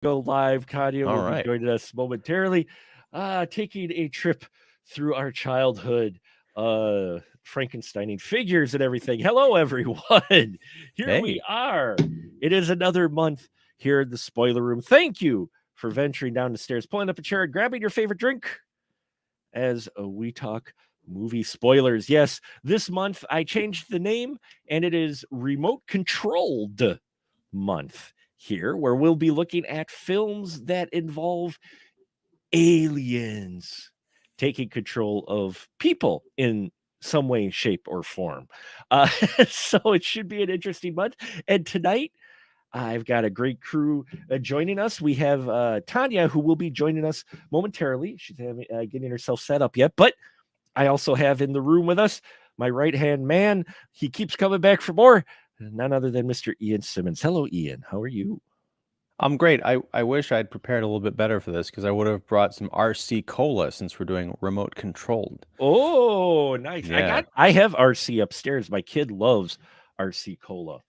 go live. Kanye All will be right. joining us momentarily, taking a trip through our childhood, Frankensteining figures and everything. Hello, everyone. Here we Hey. are. It is another month here in the spoiler room. Thank you for venturing down the stairs, pulling up a chair, and grabbing your favorite drink as we talk movie spoilers. Yes, this month I changed the name, and it is Remote Controlled Month here, where we'll be looking at films that involve aliens taking control of people in some way, shape, or form. Uh, so it should be an interesting month. And tonight, I've got a great crew joining us. We have Tanya, who will be joining us momentarily. She's getting herself set up yet, but I also have in the room with us my right hand man. He keeps coming back for more. None other than Mr. Ian Simmons. Hello, Ian. How are you? I'm great. I wish I'd prepared a little bit better for this because I would have brought some RC cola since we're doing remote controlled. Oh, nice. Yeah. I have RC upstairs. My kid loves RC cola.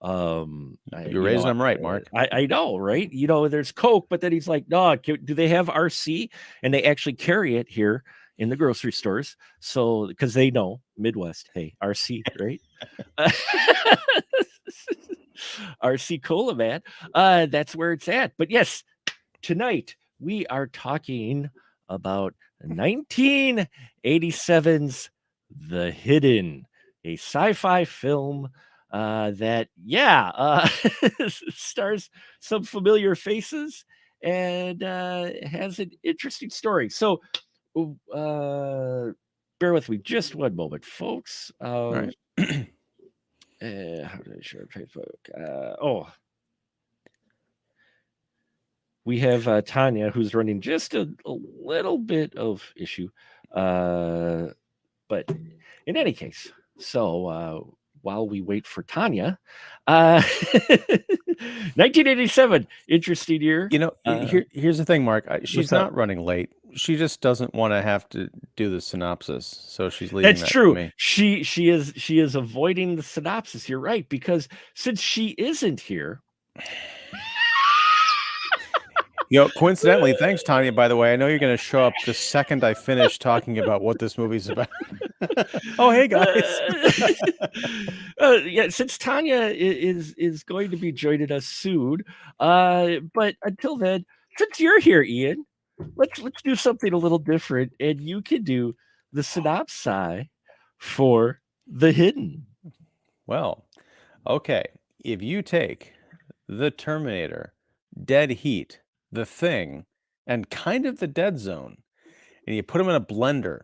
You're raising them right, Mark. I know, right? There's Coke, but then he's like, no, do they have RC? And they actually carry it here in the grocery stores. So, because they know Midwest, hey, RC, right? RC Cola, man. That's where it's at. But yes, tonight we are talking about 1987's The Hidden, a sci-fi film that, stars some familiar faces and has an interesting story. So, bear with me just one moment, folks. All right. How do I share Facebook? We have Tanya, who's running just a little bit of issue. But in any case, so while we wait for Tanya, 1987, interesting year. Here's the thing, Mark. She's What's up? not running late. She just doesn't want to have to do the synopsis, so she's leaving That's that to true. me. She is avoiding the synopsis. You're right, because since she isn't here, Coincidentally, thanks, Tanya, by the way. I know you're going to show up the second I finish talking about what this movie's about. Oh, hey, guys. Since Tanya is going to be joining us soon, but until then, since you're here, Ian, let's do something a little different, and you can do the synopsis for The Hidden. Well, okay. If you take The Terminator, Dead Heat, The Thing, and kind of The Dead Zone, and you put them in a blender,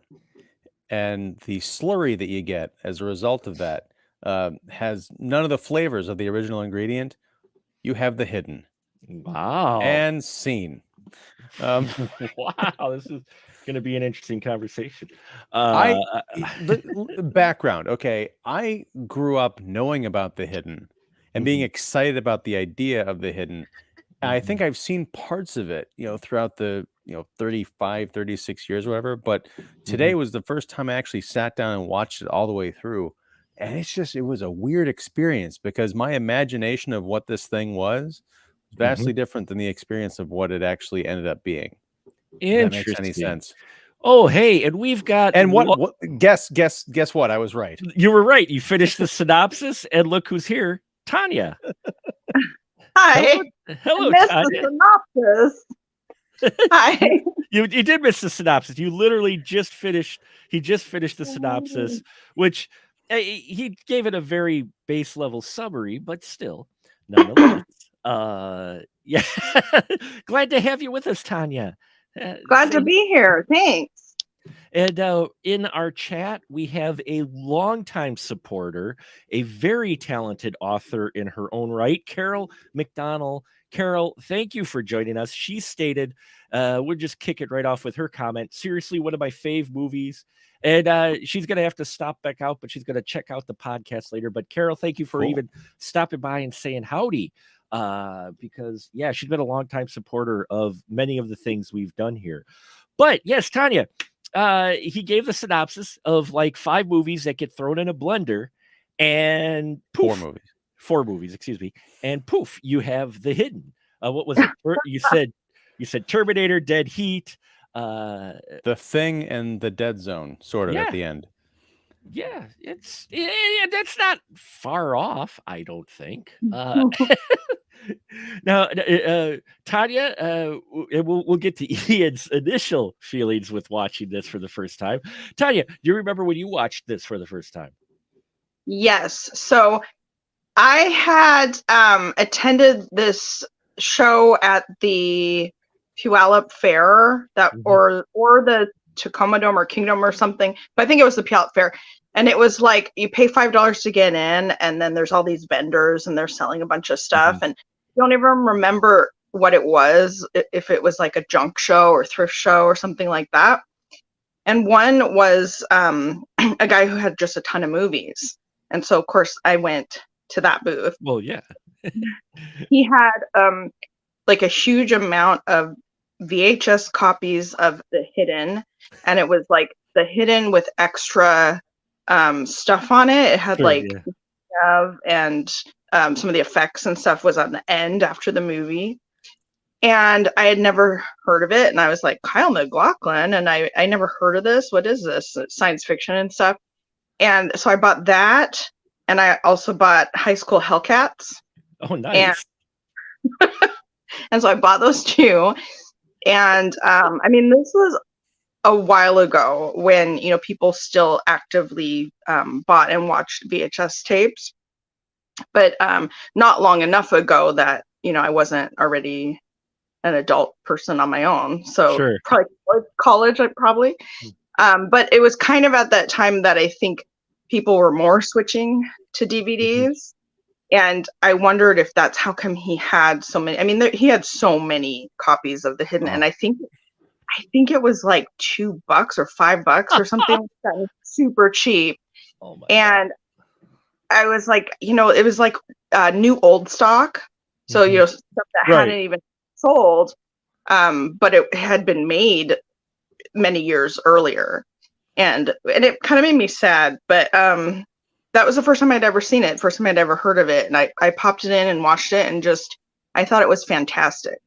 and the slurry that you get as a result of that has none of the flavors of the original ingredient, you have The Hidden. Wow. And scene. Wow, this is going to be an interesting conversation. The background, okay. I grew up knowing about The Hidden and being excited about the idea of The Hidden. I think I've seen parts of it, throughout the, 35, 36 years, or whatever. But today was the first time I actually sat down and watched it all the way through. And it was a weird experience because my imagination of what this thing was vastly different than the experience of what it actually ended up being. If that makes any sense. Oh, hey, and we've got And what guess what? I was right. You were right. You finished the synopsis, and look who's here, Tanya. Hi. Hello, I missed Tanya. the synopsis. Hi. You did miss the synopsis. You literally just finished. He just finished the synopsis, which he gave it a very base level summary, but still, nonetheless. Yeah. Glad to have you with us, Tanya. Glad to be here. Thanks. And in our chat, we have a longtime supporter, a very talented author in her own right, Carol McDonald. Carol, thank you for joining us. She stated, we'll just kick it right off with her comment. Seriously, one of my fave movies. And she's going to have to stop back out, but she's going to check out the podcast later. But Carol, thank you for even stopping by and saying howdy. Because, yeah, she's been a longtime supporter of many of the things we've done here. But yes, Tanya, he gave the synopsis of like 5 movies that get thrown in a blender, and poof, 4 movies. 4 movies, excuse me, and poof, you have The Hidden. What was it? You said Terminator, Dead Heat. The Thing and the Dead Zone, sort of at the end. Yeah, that's not far off, I don't think. Now, Tanya, we'll get to Ian's initial feelings with watching this for the first time. Tanya, do you remember when you watched this for the first time? Yes. So I had attended this show at the Puyallup Fair or the Tacoma Dome or Kingdom or something, but I think it was the Puyallup Fair. And it was like you pay $5 to get in, and then there's all these vendors and they're selling a bunch of stuff. And you don't even remember what it was, if it was like a junk show or thrift show or something like that. And one was a guy who had just a ton of movies. And so, of course, I went to that booth. Well, yeah. He had like a huge amount of VHS copies of The Hidden, and it was like The Hidden with extra stuff on it. It had and some of the effects and stuff was on the end after the movie. And I had never heard of it. And I was like, Kyle MacLachlan, and I never heard of this. What is this? It's science fiction and stuff. And so I bought that. And I also bought High School Hellcats. Oh, nice. And so I bought those too. And I mean, this was a while ago when, you know, people still actively bought and watched VHS tapes. But not long enough ago that, you know, I wasn't already an adult person on my own. So probably college, probably. But it was kind of at that time that I think people were more switching to DVDs. And I wondered if that's how come he had so many. I mean, he had so many copies of The Hidden, and I think it was like $2 or $5 or something like that. It was super cheap. And I was like, you know, it was like new old stock. So, you know, stuff that hadn't even sold, but it had been made many years earlier. And it kind of made me sad, but that was the first time I'd ever seen it, first time I'd ever heard of it. And I popped it in and watched it, and I thought it was fantastic.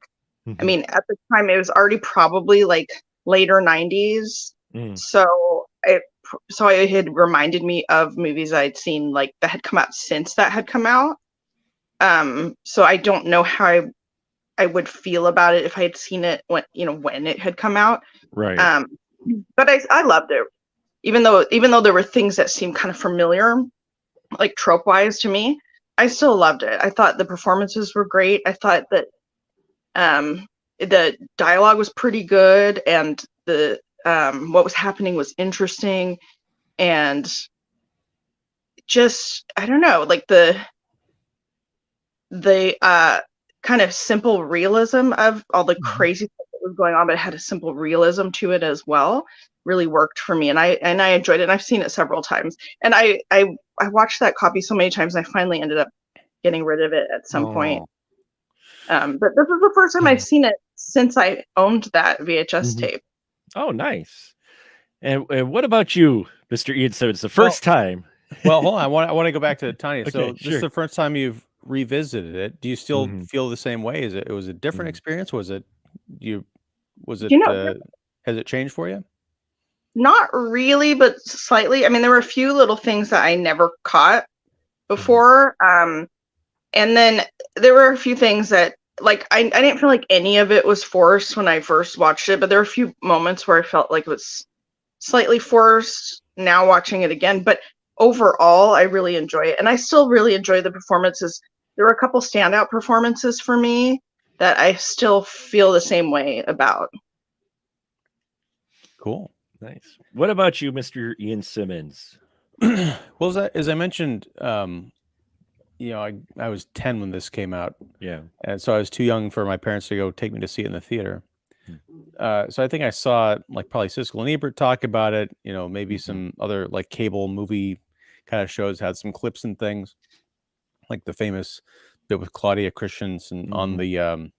I mean, at the time, it was already probably like later 90s. So it had reminded me of movies I'd seen like that had come out since that had come out. So I don't know how I would feel about it if I had seen it when it had come out. Right. But I loved it. Even though there were things that seemed kind of familiar, like trope wise to me, I still loved it. I thought the performances were great. I thought that the dialogue was pretty good, and the what was happening was interesting, and just, I don't know, like the kind of simple realism of all the crazy stuff that was going on, but it had a simple realism to it as well. Really worked for me, and I enjoyed it. And I've seen it several times, and I watched that copy so many times, and I finally ended up getting rid of it at some point. But this is the first time I've seen it since I owned that VHS tape. Oh, nice. And what about you, Mr. Ian Simmons? The first time. Well, hold on. I want to go back to Tanya. Okay, so this is the first time you've revisited it. Do you still feel the same way? It was a different experience? Has it changed for you? Not really, but slightly. I mean, there were a few little things that I never caught before. And then there were a few things that, like, I didn't feel like any of it was forced when I first watched it, but there were a few moments where I felt like it was slightly forced now watching it again. But overall, I really enjoy it. And I still really enjoy the performances. There were a couple standout performances for me that I still feel the same way about. Cool. Nice. What about you, Mr. Ian Simmons? Well, as I mentioned, you know, I was 10 when this came out. Yeah. And so I was too young for my parents to go take me to see it in the theater. So I think I saw like probably Siskel and Ebert talk about it, you know, maybe some other like cable movie kind of shows had some clips and things, like the famous bit with Claudia Christensen on the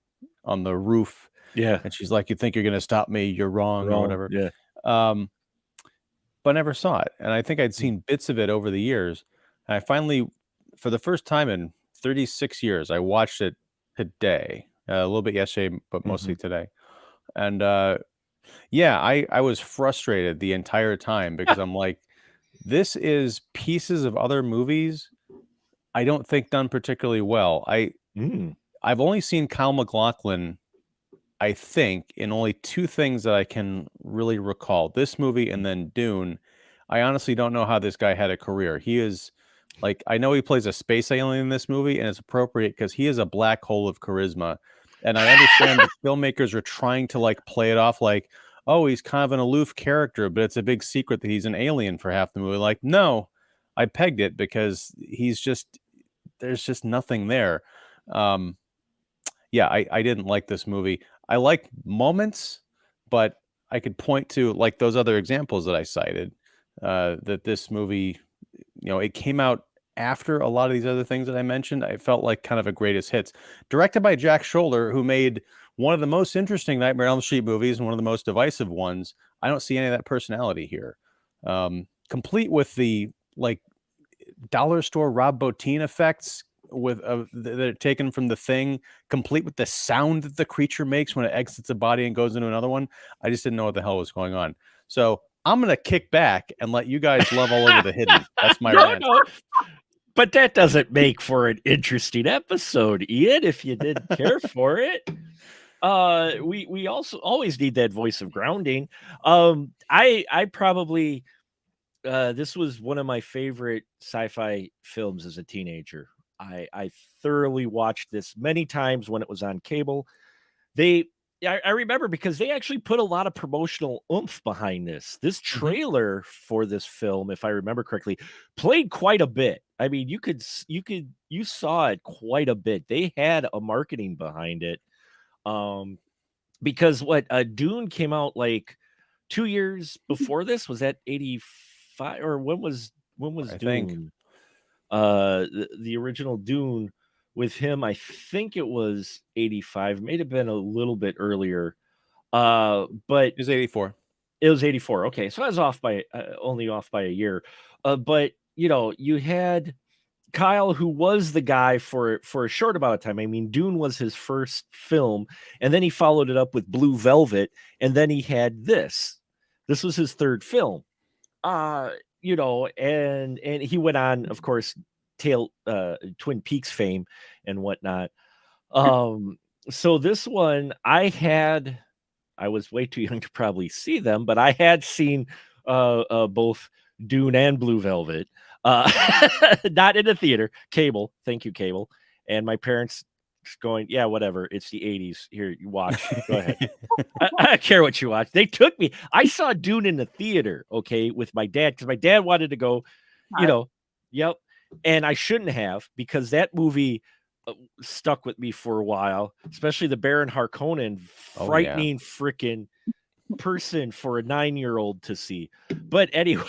roof. Yeah. And she's like, "You think you're going to stop me? You're wrong," or whatever. Yeah. But I never saw it. And I think I'd seen bits of it over the years. And I finally, for the first time in 36 years, I watched it today. a little bit yesterday, but mostly today. And yeah, I was frustrated the entire time because I'm like, this is pieces of other movies I don't think done particularly well. I've only seen Kyle MacLachlan, I think, in only two things that I can really recall. This movie and then Dune. I honestly don't know how this guy had a career. He is like, I know he plays a space alien in this movie, and it's appropriate because he is a black hole of charisma. And I understand the filmmakers are trying to like play it off like, oh, he's kind of an aloof character, but it's a big secret that he's an alien for half the movie. Like, no, I pegged it because there's just nothing there. Yeah, I didn't like this movie. I like moments, but I could point to like those other examples that I cited, that this movie, it came out after a lot of these other things that I mentioned. I felt like kind of a greatest hits. Directed by Jack Shoulder, who made one of the most interesting Nightmare on Elm Street movies and one of the most divisive ones. I don't see any of that personality here. Complete with the like dollar store Rob Bottin effects with that are taken from The Thing, complete with the sound that the creature makes when it exits a body and goes into another one. I just didn't know what the hell was going on. So I'm gonna kick back and let you guys love all over The Hidden. That's my rant. No. But that doesn't make for an interesting episode, Ian, if you didn't care for it. We also always need that voice of grounding. I probably this was one of my favorite sci-fi films as a teenager. I thoroughly watched this many times when it was on cable. I remember because they actually put a lot of promotional oomph behind this. This trailer for this film, if I remember correctly, played quite a bit. I mean, you saw it quite a bit. They had a marketing behind it. Because what Dune came out like 2 years before this. Was that 85 or when was I Dune? think. The original Dune with him, I think it was 85, may have been a little bit earlier. But It was 84. It was 84. Okay, so I was off by only off by a year. But you had Kyle, who was the guy for a short amount of time. I mean, Dune was his first film, and then he followed it up with Blue Velvet, and then he had this. This was his third film. And he went on, of course, Twin Peaks fame and whatnot. So this one I was way too young to probably see them, but I had seen both Dune and Blue Velvet, not in a theater, cable. Thank you, cable. And my parents going, yeah, whatever. It's the 80s. Here, you watch. Go ahead. I don't care what you watch. They took me. I saw Dune in the theater, okay, with my dad, because my dad wanted to go, yep. And I shouldn't have, because that movie stuck with me for a while, especially the Baron Harkonnen, frightening freaking person for a 9-year-old to see. But anyway,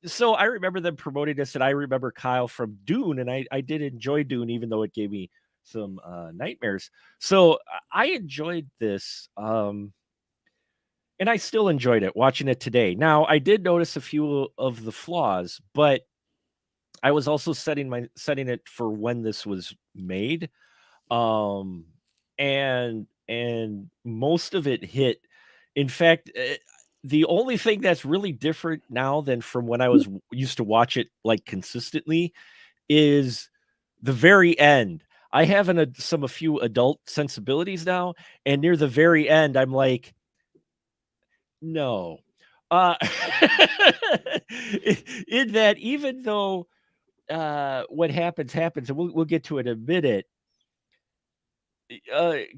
so I remember them promoting this, and I remember Kyle from Dune, and I did enjoy Dune, even though it gave me some nightmares. So I enjoyed this, and I still enjoyed it watching it today. Now, I did notice a few of the flaws, but I was also setting it for when this was made. And most of it hit. In fact, the only thing that's really different now than from when I was used to watch it like consistently is the very end. I have a few adult sensibilities now, and near the very end, I'm like, no. In that, even though what happens, and we'll get to it in a minute.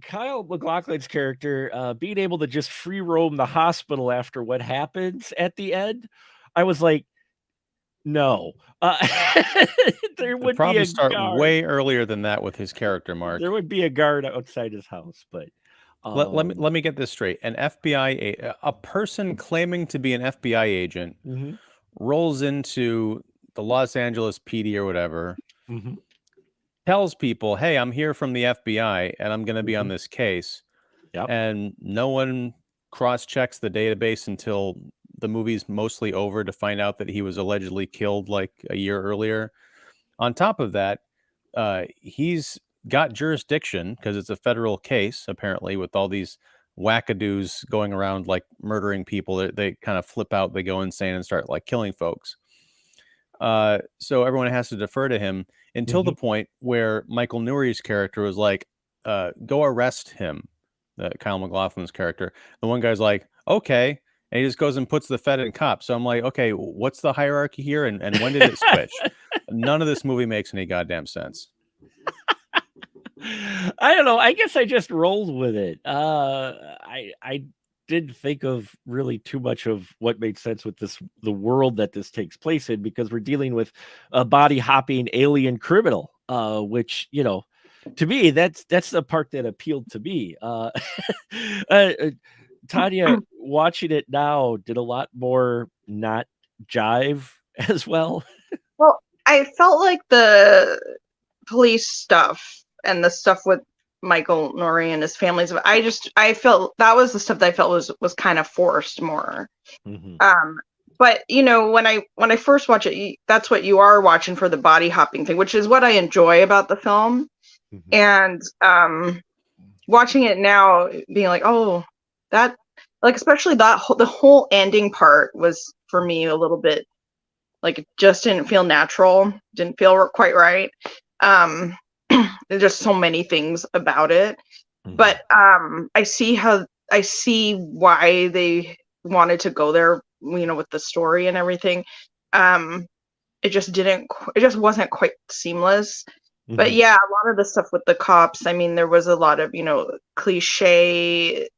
Kyle MacLachlan's character being able to just free roam the hospital after what happens at the end, I was like, no. There would probably be a start guard. way earlier than that with his character, Mark. There would be a guard outside his house, but let me get this straight. An FBI, a person claiming to be an FBI agent, rolls into the Los Angeles PD or whatever, tells people, hey, I'm here from the FBI and I'm going to be on this case. Yep. And no one cross-checks the database until the movie's mostly over to find out that he was allegedly killed like a year earlier. On top of that, he's got jurisdiction because it's a federal case, apparently, with all these wackadoos going around like murdering people. They kind of flip out, they go insane and start like killing folks. So everyone has to defer to him until the point where Michael Nuri's character was like, go arrest him, Kyle MacLachlan's character. The one guy's like, okay. And he just goes and puts the Fed in cop. So I'm like, okay, what's the hierarchy here? And when did it switch? None of this movie makes any goddamn sense. I don't know. I guess I just rolled with it. I didn't think of really too much of what made sense with the world that this takes place in, because we're dealing with a body hopping alien criminal, which, you know, to me, that's the part that appealed to me. Tanya, watching it now, did a lot more not jive as well. Well, I felt like the police stuff and the stuff with Michael Nori and his families, I felt that was the stuff that I felt was kind of forced more. But you know, when I first watch it, that's what you are watching for, the body hopping thing, which is what I enjoy about the film. And watching it now, being like, oh, that, like, especially the whole ending part was for me a little bit like, it just didn't feel natural, didn't feel quite right. There's just so many things about it. But I see why they wanted to go there, you know, with the story and everything. It just wasn't quite seamless. But yeah, a lot of the stuff with the cops, I mean, there was a lot of, you know, cliche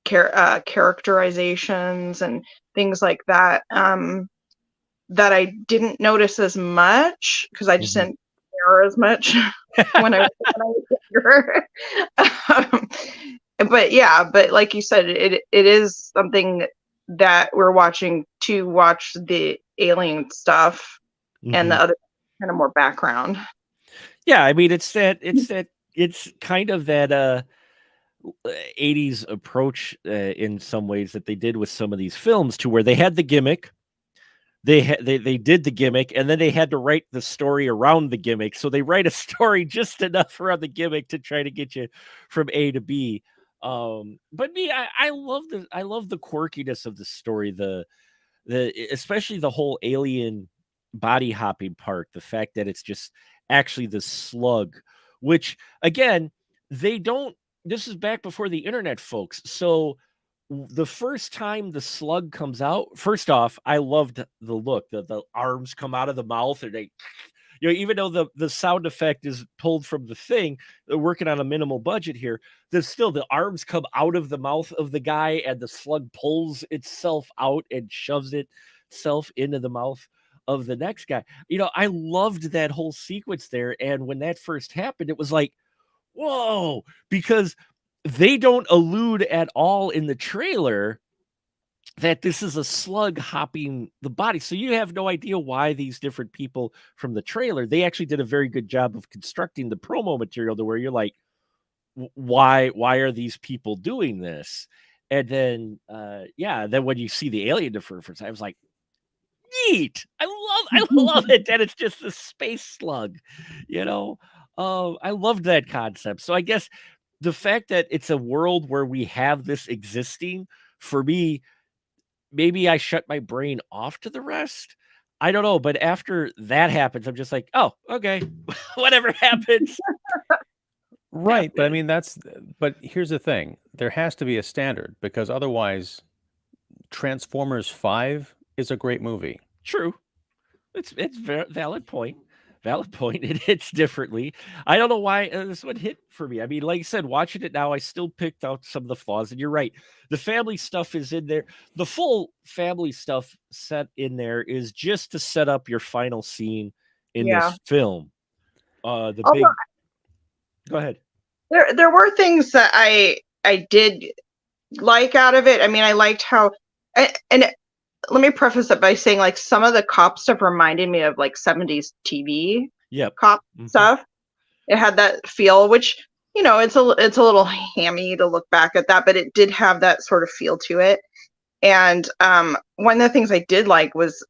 characterizations and things like that, that I didn't notice as much because I just didn't care as much when I was younger. But yeah, but like you said, it is something that we're watching to watch the alien stuff and the other kind of more background. Yeah, I mean, it's kind of that 80s approach in some ways that they did with some of these films, to where they had the gimmick, they did the gimmick, and then they had to write the story around the gimmick. So they write a story just enough around the gimmick to try to get you from A to B. But me, I love the quirkiness of the story, the especially the whole alien body hopping part, the fact that it's just actually the slug, which again, this is back before the internet, folks. So the first time the slug comes out, first off, I loved the look, the arms come out of the mouth, and they, you know, even though the sound effect is pulled from the thing, they're working on a minimal budget here. There's still the arms come out of the mouth of the guy, and the slug pulls itself out and shoves itself into the mouth of the next guy. You know, I loved that whole sequence there. And when that first happened, it was like, whoa, because they don't allude at all in the trailer that this is a slug hopping the body. So you have no idea why these different people from the trailer, they actually did a very good job of constructing the promo material to where you're like, why are these people doing this? And then, then when you see the alien the first time, I was like, neat. I love it that it's just a space slug, you know. I loved that concept. So I guess the fact that it's a world where we have this existing, for me, maybe I shut my brain off to the rest. I don't know, but after that happens, I'm just like, oh, okay, whatever happens. Right, but I mean, but here's the thing. There has to be a standard, because otherwise Transformers 5 is a great movie. True. It's valid point. Valid point. It hits differently. I don't know why this one hit for me. I mean, like I said, watching it now, I still picked out some of the flaws, and you're right. The family stuff is in there. The full family stuff set in there is just to set up your final scene in this film. Go ahead. There were things that I did like out of it. I mean, I liked how, and let me preface it by saying, like, some of the cop stuff reminded me of like 70s TV cop stuff. It had that feel, which, you know, it's a little hammy to look back at that, but it did have that sort of feel to it. And one of the things I did like was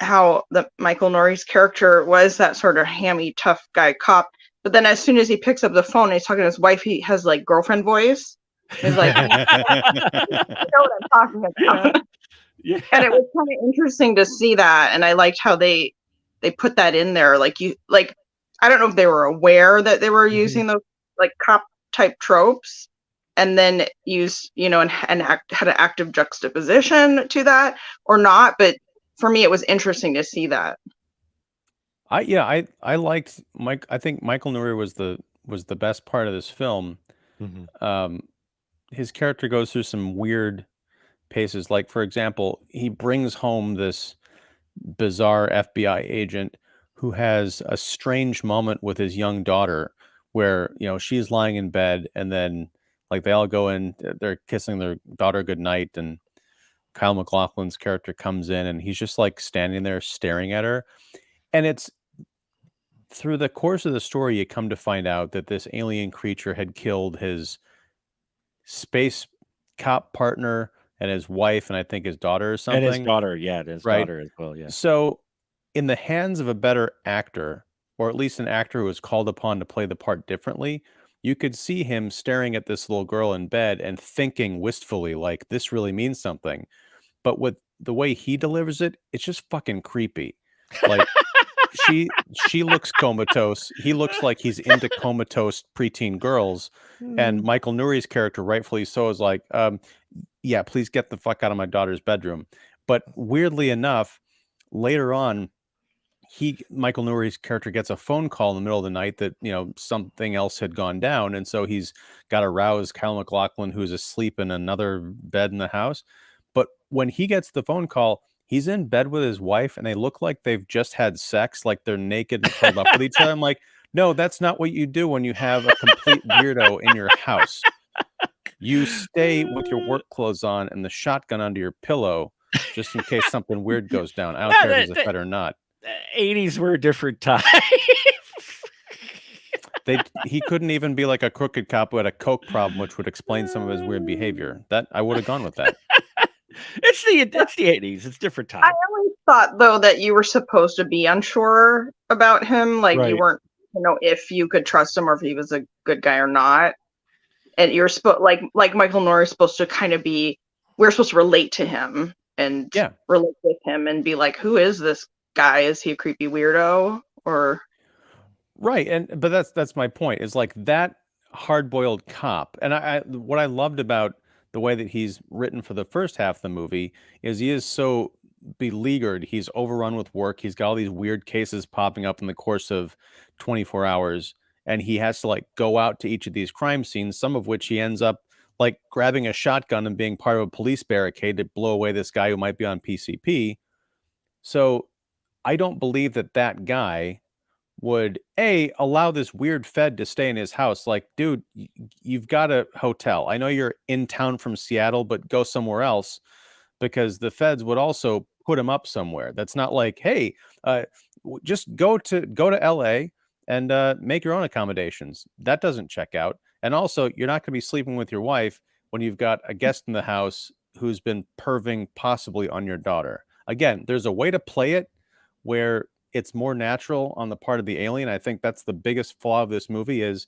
how the Michael Nori's character was that sort of hammy, tough guy cop, But then as soon as he picks up the phone and he's talking to his wife, he has like girlfriend voice. He's like, you know what I'm talking about. Yeah. And it was kind of interesting to see that, and I liked how they put that in there. Like I don't know if they were aware that they were using those like cop type tropes, and then used and had an active juxtaposition to that or not. But for me, it was interesting to see that. I liked Mike. I think Michael Nouri was the best part of this film. His character goes through some weird paces. Like, for example, he brings home this bizarre FBI agent who has a strange moment with his young daughter where, she's lying in bed and then like they all go in, they're kissing their daughter goodnight, and Kyle MacLachlan's character comes in and he's just like standing there staring at her. And it's through the course of the story, you come to find out that this alien creature had killed his space cop partner and his wife, and I think his daughter or something. And his daughter, yeah, his daughter as well, yeah. So, in the hands of a better actor, or at least an actor who was called upon to play the part differently, you could see him staring at this little girl in bed and thinking wistfully, like, this really means something. But with the way he delivers it, it's just fucking creepy. Like, she looks comatose. He looks like he's into comatose preteen girls. And Michael Nouri's character, rightfully so, is like, yeah, please get the fuck out of my daughter's bedroom. But weirdly enough, later on, Michael Nouri's character gets a phone call in the middle of the night that, something else had gone down. And so he's got to rouse Kyle MacLachlan, who's asleep in another bed in the house. But when he gets the phone call, he's in bed with his wife and they look like they've just had sex, like they're naked and curled up with each other. I'm like, no, that's not what you do when you have a complete weirdo in your house. You stay with your work clothes on and the shotgun under your pillow just in case something weird goes down. I don't care if he's a Fed or not. 80s were a different time. He couldn't even be like a crooked cop who had a coke problem, which would explain some of his weird behavior. That I would have gone with that. It's the 80s. It's different time. I always thought though that you were supposed to be unsure about him, like you weren't, if you could trust him or if he was a good guy or not. And you're supposed like Michael Nouri is supposed to kind of be. We're supposed to relate to him and relate with him and be like, who is this guy? Is he a creepy weirdo or? Right, but that's my point. Is like that hard-boiled cop, and I what I loved about the way that he's written for the first half of the movie is he is so beleaguered. He's overrun with work. He's got all these weird cases popping up in the course of 24 hours, and he has to like go out to each of these crime scenes, some of which he ends up like grabbing a shotgun and being part of a police barricade to blow away this guy who might be on PCP. So I don't believe that guy would allow this weird Fed to stay in his house. Like, dude, you've got a hotel. I know you're in town from Seattle, but go somewhere else, because the Feds would also put him up somewhere. That's not like, hey, just go to LA and make your own accommodations. That doesn't check out. And also, you're not going to be sleeping with your wife when you've got a guest in the house who's been perving possibly on your daughter. Again, there's a way to play it where it's more natural on the part of the alien. I think that's the biggest flaw of this movie is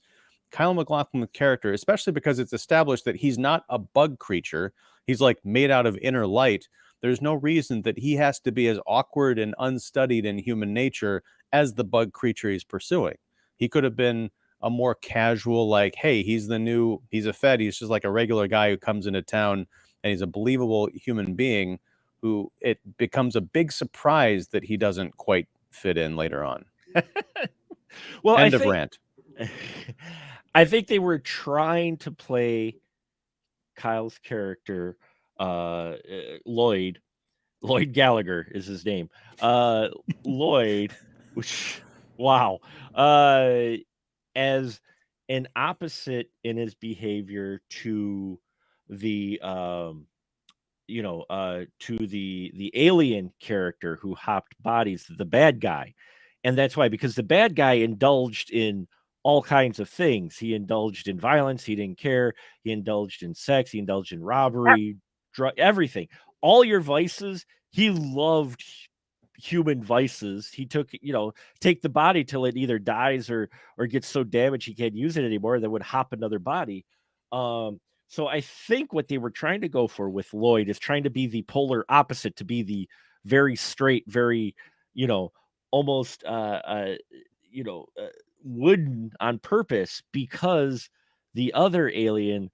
Kyle MacLachlan's character, especially because it's established that he's not a bug creature. He's like made out of inner light. There's no reason that he has to be as awkward and unstudied in human nature as the bug creature he's pursuing. He could have been a more casual, like, hey, he's a Fed. He's just like a regular guy who comes into town and he's a believable human being who it becomes a big surprise that he doesn't quite fit in later on. Well, End of rant. I think they were trying to play Kyle's character, Lloyd Gallagher is his name. Lloyd, which, wow, as an opposite in his behavior to the to the alien character who hopped bodies, the bad guy. And that's why, because the bad guy indulged in all kinds of things. He indulged in violence. He didn't care. He indulged in sex. He indulged in robbery, everything. All your vices. He loved human vices. He took, take the body till it either dies or gets so damaged he can't use it anymore, then would hop another body. So I think what they were trying to go for with Lloyd is trying to be the polar opposite, to be the very straight, very, almost wooden on purpose, because the other alien,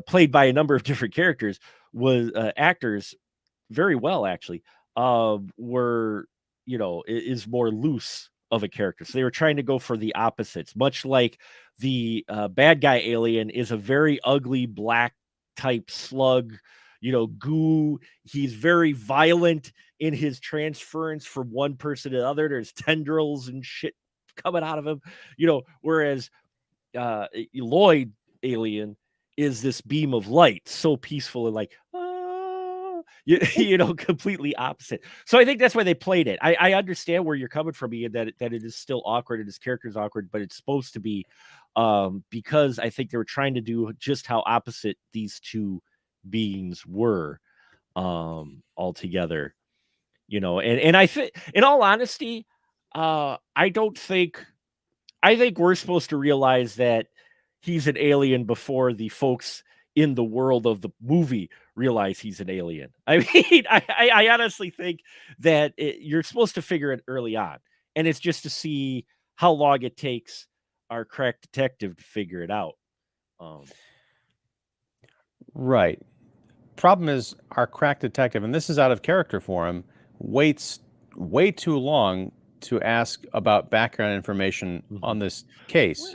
played by a number of different characters, was actors very well, actually, were, is more loose of a character. So they were trying to go for the opposites, much like the bad guy alien is a very ugly black type slug, goo. He's very violent in his transference from one person to the other. There's tendrils and shit coming out of him, whereas Lloyd alien is this beam of light, so peaceful and like, completely opposite. So I think that's why they played it. I understand where you're coming from, Ian, that it is still awkward and his character is awkward, but it's supposed to be, because I think they were trying to do just how opposite these two beings were, altogether. And I think, in all honesty, I think we're supposed to realize that he's an alien before the folks in the world of the movie realize he's an alien. I mean, I honestly think that you're supposed to figure it early on, and it's just to see how long it takes our crack detective to figure it out. Right. Problem is, our crack detective, and this is out of character for him, waits way too long to ask about background information on this case,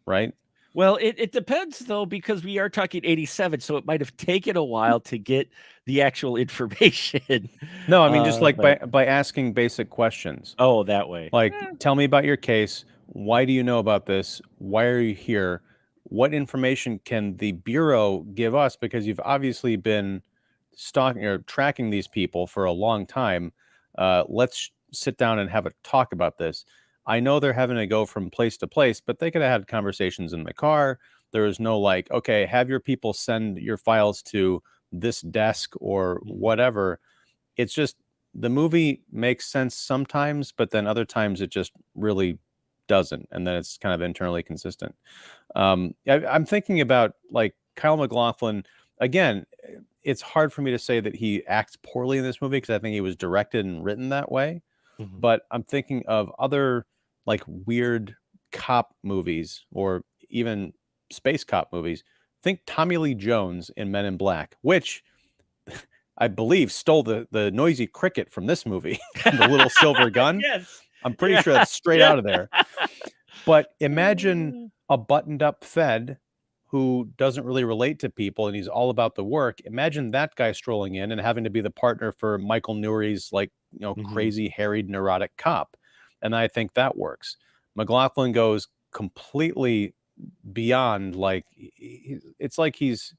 right? Well, it depends, though, because we are talking 87, so it might have taken a while to get the actual information. No, I mean, just like by asking basic questions. Oh, that way. Like, tell me about your case. Why do you know about this? Why are you here? What information can the Bureau give us? Because you've obviously been stalking or tracking these people for a long time. Let's sit down and have a talk about this. I know they're having to go from place to place, but they could have had conversations in the car. There was no like, okay, have your people send your files to this desk or whatever. It's just, the movie makes sense sometimes, but then other times it just really doesn't. And then it's kind of internally consistent. I'm thinking about like Kyle MacLachlan. Again, it's hard for me to say that he acts poorly in this movie because I think he was directed and written that way. But I'm thinking of other like weird cop movies or even space cop movies. Think Tommy Lee Jones in Men in Black, which I believe stole the noisy cricket from this movie, the little silver gun. Yes. I'm pretty sure that's straight out of there. But imagine a buttoned up Fed who doesn't really relate to people and he's all about the work. Imagine that guy strolling in and having to be the partner for Michael Nuri's like, crazy, harried, neurotic cop. And I think that works. MacLachlan goes completely beyond, like, it's like he's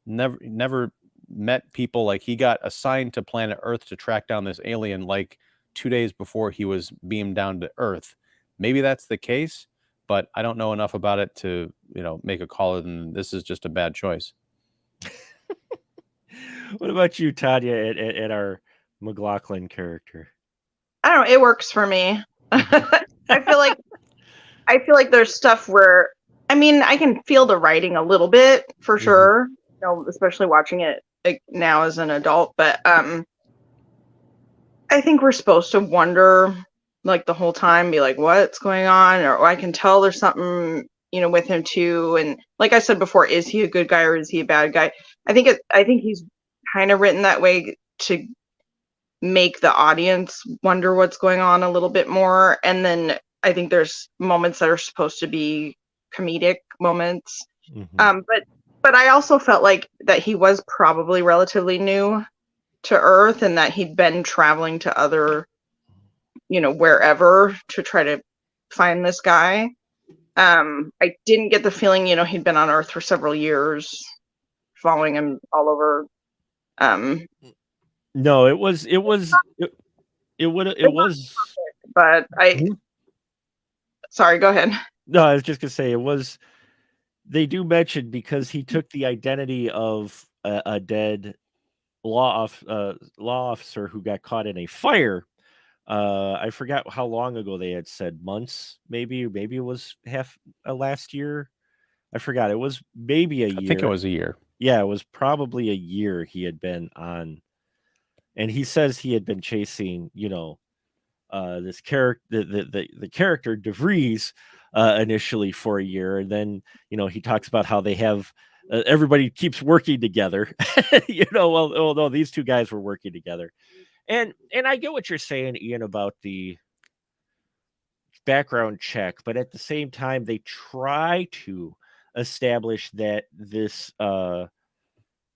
never met people. Like, he got assigned to planet Earth to track down this alien like 2 days before he was beamed down to Earth. Maybe that's the case, but I don't know enough about it to, make a call, and this is just a bad choice. What about you, Tanya, at our MacLachlan character? I don't know. It works for me. I feel like there's stuff where, I mean, I can feel the writing a little bit for sure, especially watching it like, now as an adult. But I think we're supposed to wonder like the whole time, be like, what's going on? Or I can tell there's something, with him too. And like I said before, is he a good guy or is he a bad guy? I think he's kind of written that way to make the audience wonder what's going on a little bit more. And then I think there's moments that are supposed to be comedic moments. But I also felt like that he was probably relatively new to Earth and that he'd been traveling to other, wherever to try to find this guy. I didn't get the feeling, he'd been on Earth for several years, following him all over. No, it was. But sorry, go ahead. No, I was just gonna say it was. They do mention, because he took the identity of a dead law officer who got caught in a fire, I forgot how long ago they had said, months, maybe it was half last year. I forgot. It was maybe a I think it year. was a year. Yeah, it was probably a year he had been on, and he says he had been chasing, this character, the character DeVries, initially for a year, and then he talks about how they have everybody keeps working together. Well, no, these two guys were working together, and I get what you're saying, Ian, about the background check, but at the same time, they try to establish that this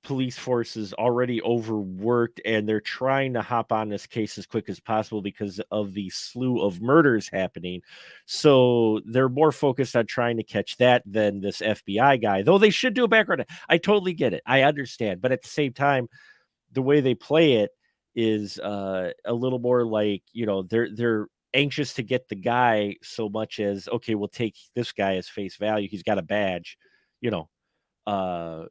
police force is already overworked and they're trying to hop on this case as quick as possible because of the slew of murders happening. So they're more focused on trying to catch that than this FBI guy, though they should do a background. I totally get it. I understand. But at the same time, the way they play it is a little more like, they're anxious to get the guy so much as, okay, we'll take this guy as face value. He's got a badge, you know, uh,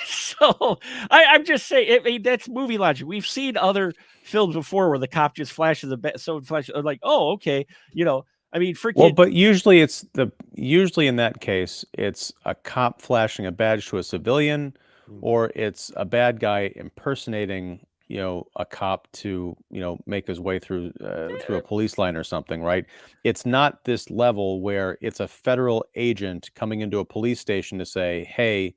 so I'm just saying, I mean, that's movie logic. We've seen other films before where the cop just flashes like, oh, okay, I mean, Well, freaking, but usually in that case, it's a cop flashing a badge to a civilian, or it's a bad guy impersonating, a cop to, make his way through a police line or something, right? It's not this level where it's a federal agent coming into a police station to say, "Hey,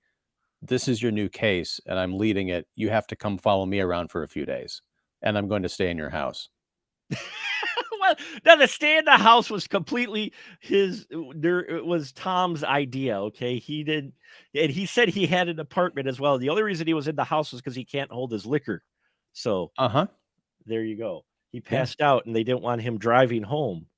this is your new case, and I'm leading it. You have to come follow me around for a few days, and I'm going to stay in your house." well, now the stay in the house was completely it was Tom's idea. Okay, he did, and he said he had an apartment as well. The only reason he was in the house was because he can't hold his liquor. So Uh-huh. there you go. He Yeah. passed out, and they didn't want him driving home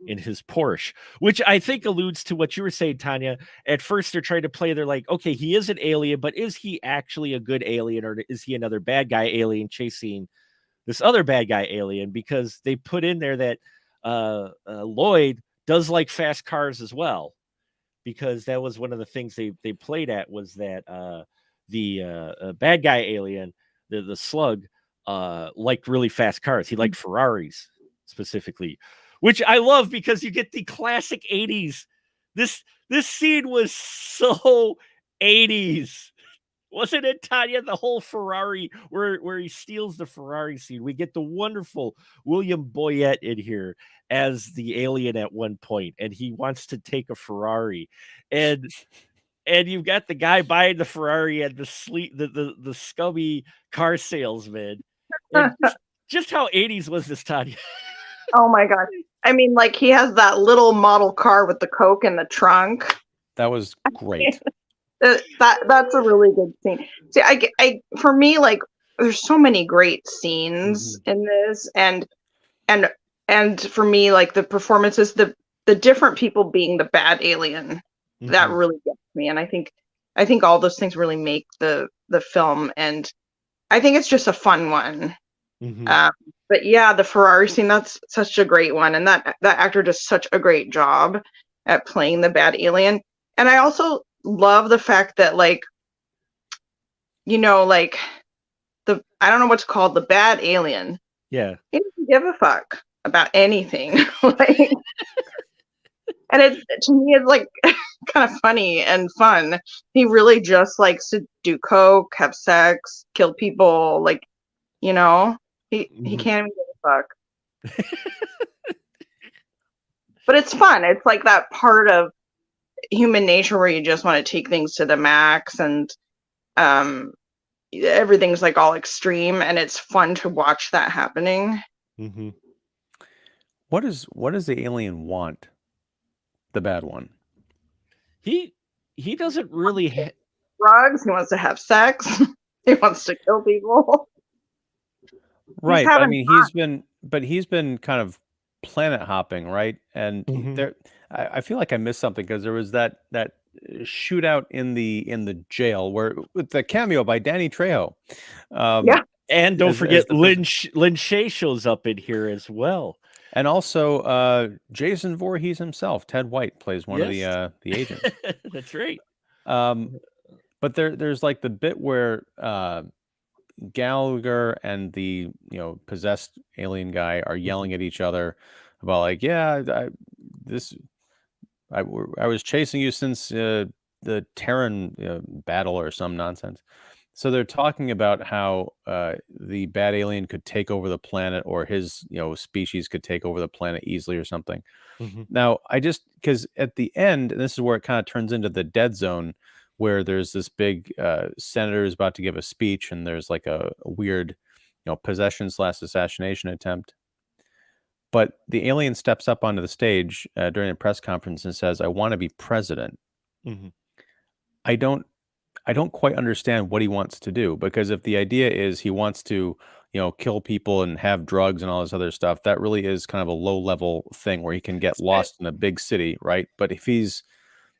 in his Porsche, which I think alludes to what you were saying, Tanya. At first, they're trying to play, they're like, okay, he is an alien, but is he actually a good alien, or is he another bad guy alien chasing this other bad guy alien? Because they put in there that Lloyd does like fast cars as well, because that was one of the things they played at, was that the bad guy alien, the slug, liked really fast cars. He liked Ferraris specifically, which I love because you get the classic 80s. This scene was so 80s. Wasn't it, Tanya? The whole Ferrari where he steals the Ferrari scene. We get the wonderful William Boyett in here as the alien at one point, and he wants to take a Ferrari. And you've got the guy buying the Ferrari and the scummy car salesman. And just how 80s was this, Tanya? Oh my god. I mean, like, he has that little model car with the Coke in the trunk. That was great. That's a really good scene. See, I for me, like, there's so many great scenes in this, and for me, like, the performances, the different people being the bad alien, that really gets me. And I think all those things really make the film, and I think it's just a fun one. But yeah, the Ferrari scene, that's such a great one, and that actor does such a great job at playing the bad alien. And I also love the fact that, like, like, I don't know what's called, the bad alien. Yeah. He doesn't give a fuck about anything. Like, and to me, it's like kind of funny and fun. He really just likes to do coke, have sex, kill people. Like, he can't even give a fuck. But it's fun. It's like that part of human nature where you just want to take things to the max, and everything's like all extreme, and it's fun to watch that happening. What does the alien want? The bad one. He doesn't really drugs. He wants to have sex. He wants to kill people. Right. I mean, he's been kind of planet hopping, right? And I feel like I missed something, because there was that shootout in the jail where, with the cameo by Danny Trejo. Yeah. And don't forget, Lynn Shay shows up in here as well. And also Jason Voorhees himself, Ted White, plays one of the agents. That's right. But there's like the bit where Gallagher and the possessed alien guy are yelling at each other about like, yeah, this I was chasing you since the Terran battle or some nonsense. So they're talking about how the bad alien could take over the planet, or his species could take over the planet easily, or something. Mhm. Now, because at the end, and this is where it kind of turns into the dead zone, where there's this big senator is about to give a speech, and there's like a weird, possession/assassination attempt. But the alien steps up onto the stage during a press conference and says, "I want to be president." Mhm. I don't I don't quite understand what he wants to do, because if the idea is he wants to, kill people and have drugs and all this other stuff, that really is kind of a low level thing where he can get Eh, lost in a big city, right? But if he's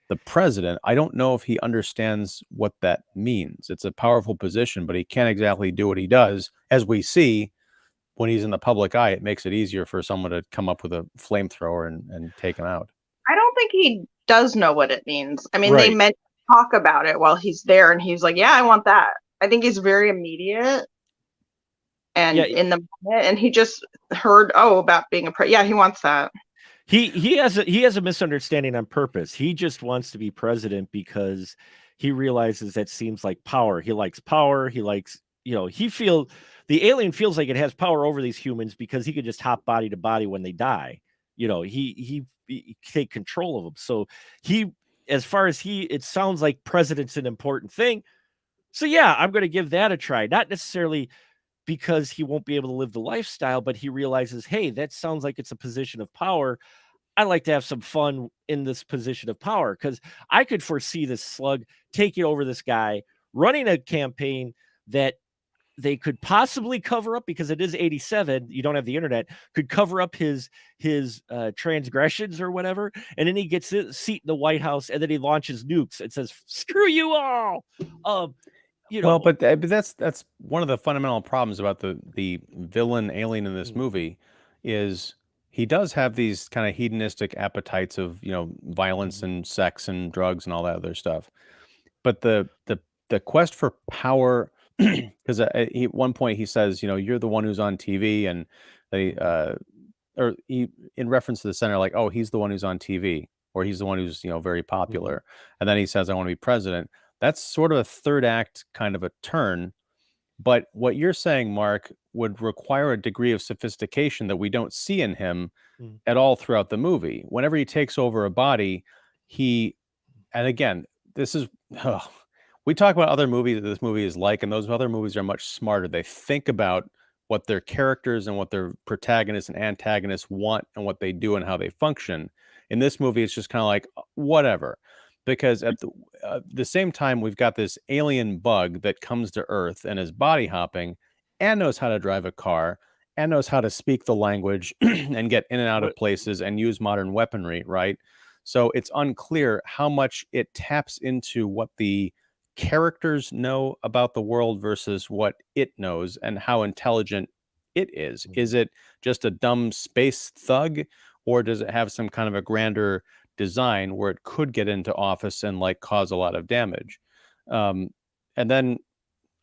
the president, I don't know if he understands what that means. It's a powerful position, but he can't exactly do what he does. As we see when he's in the public eye, it makes it easier for someone to come up with a flamethrower and take him out. I don't think he does know what it means. I mean, they Right. meant to talk about it while he's there, and he's like, "Yeah, I want that." I think he's very immediate Yeah, and in the moment, and he just heard, "Oh, about being a yeah, he wants that." he has a misunderstanding on purpose. He just wants to be president because he realizes that seems like power. He likes power. He likes, the alien feels like it has power over these humans because he could just hop body to body when they die. He take control of them. So he, as far as it sounds like president's an important thing. So yeah, I'm going to give that a try. Not necessarily because he won't be able to live the lifestyle, but he realizes, hey, that sounds like it's a position of power. I like to have some fun in this position of power, because I could foresee this slug taking over this guy, running a campaign that they could possibly cover up, because it is 87. You don't have the internet, could cover up his transgressions or whatever. And then he gets a seat in the White House, and then he launches nukes and says, screw you all. Um, you Well, know, but that's one of the fundamental problems about the villain alien in this Mm, movie is he does have these kind of hedonistic appetites of, violence mhm, and sex and drugs and all that other stuff. But the quest for power, because at one point he says, you're the one who's on TV, and they or he, in reference to the center, like, oh, he's the one who's on TV, or he's the one who's very mhm, popular, and then he says, I want to be president. That's sort of a third act kind of a turn. But what you're saying, Mark, would require a degree of sophistication that we don't see in him mm, at all throughout the movie. Whenever he takes over a body, he and again, this is we talk about other movies that this movie is like, and those other movies are much smarter. They think about what their characters and what their protagonists and antagonists want and what they do and how they function. In this movie, it's just kind of like whatever, because at the same time, we've got this alien bug that comes to Earth and is body hopping and knows how to drive a car and knows how to speak the language and get in and out of what places and use modern weaponry, right? So it's unclear how much it taps into what the characters know about the world versus what it knows, and how intelligent it is. mhm. Is it just a dumb space thug, or does it have some kind of a grander design where it could get into office and like cause a lot of damage? Um, and then,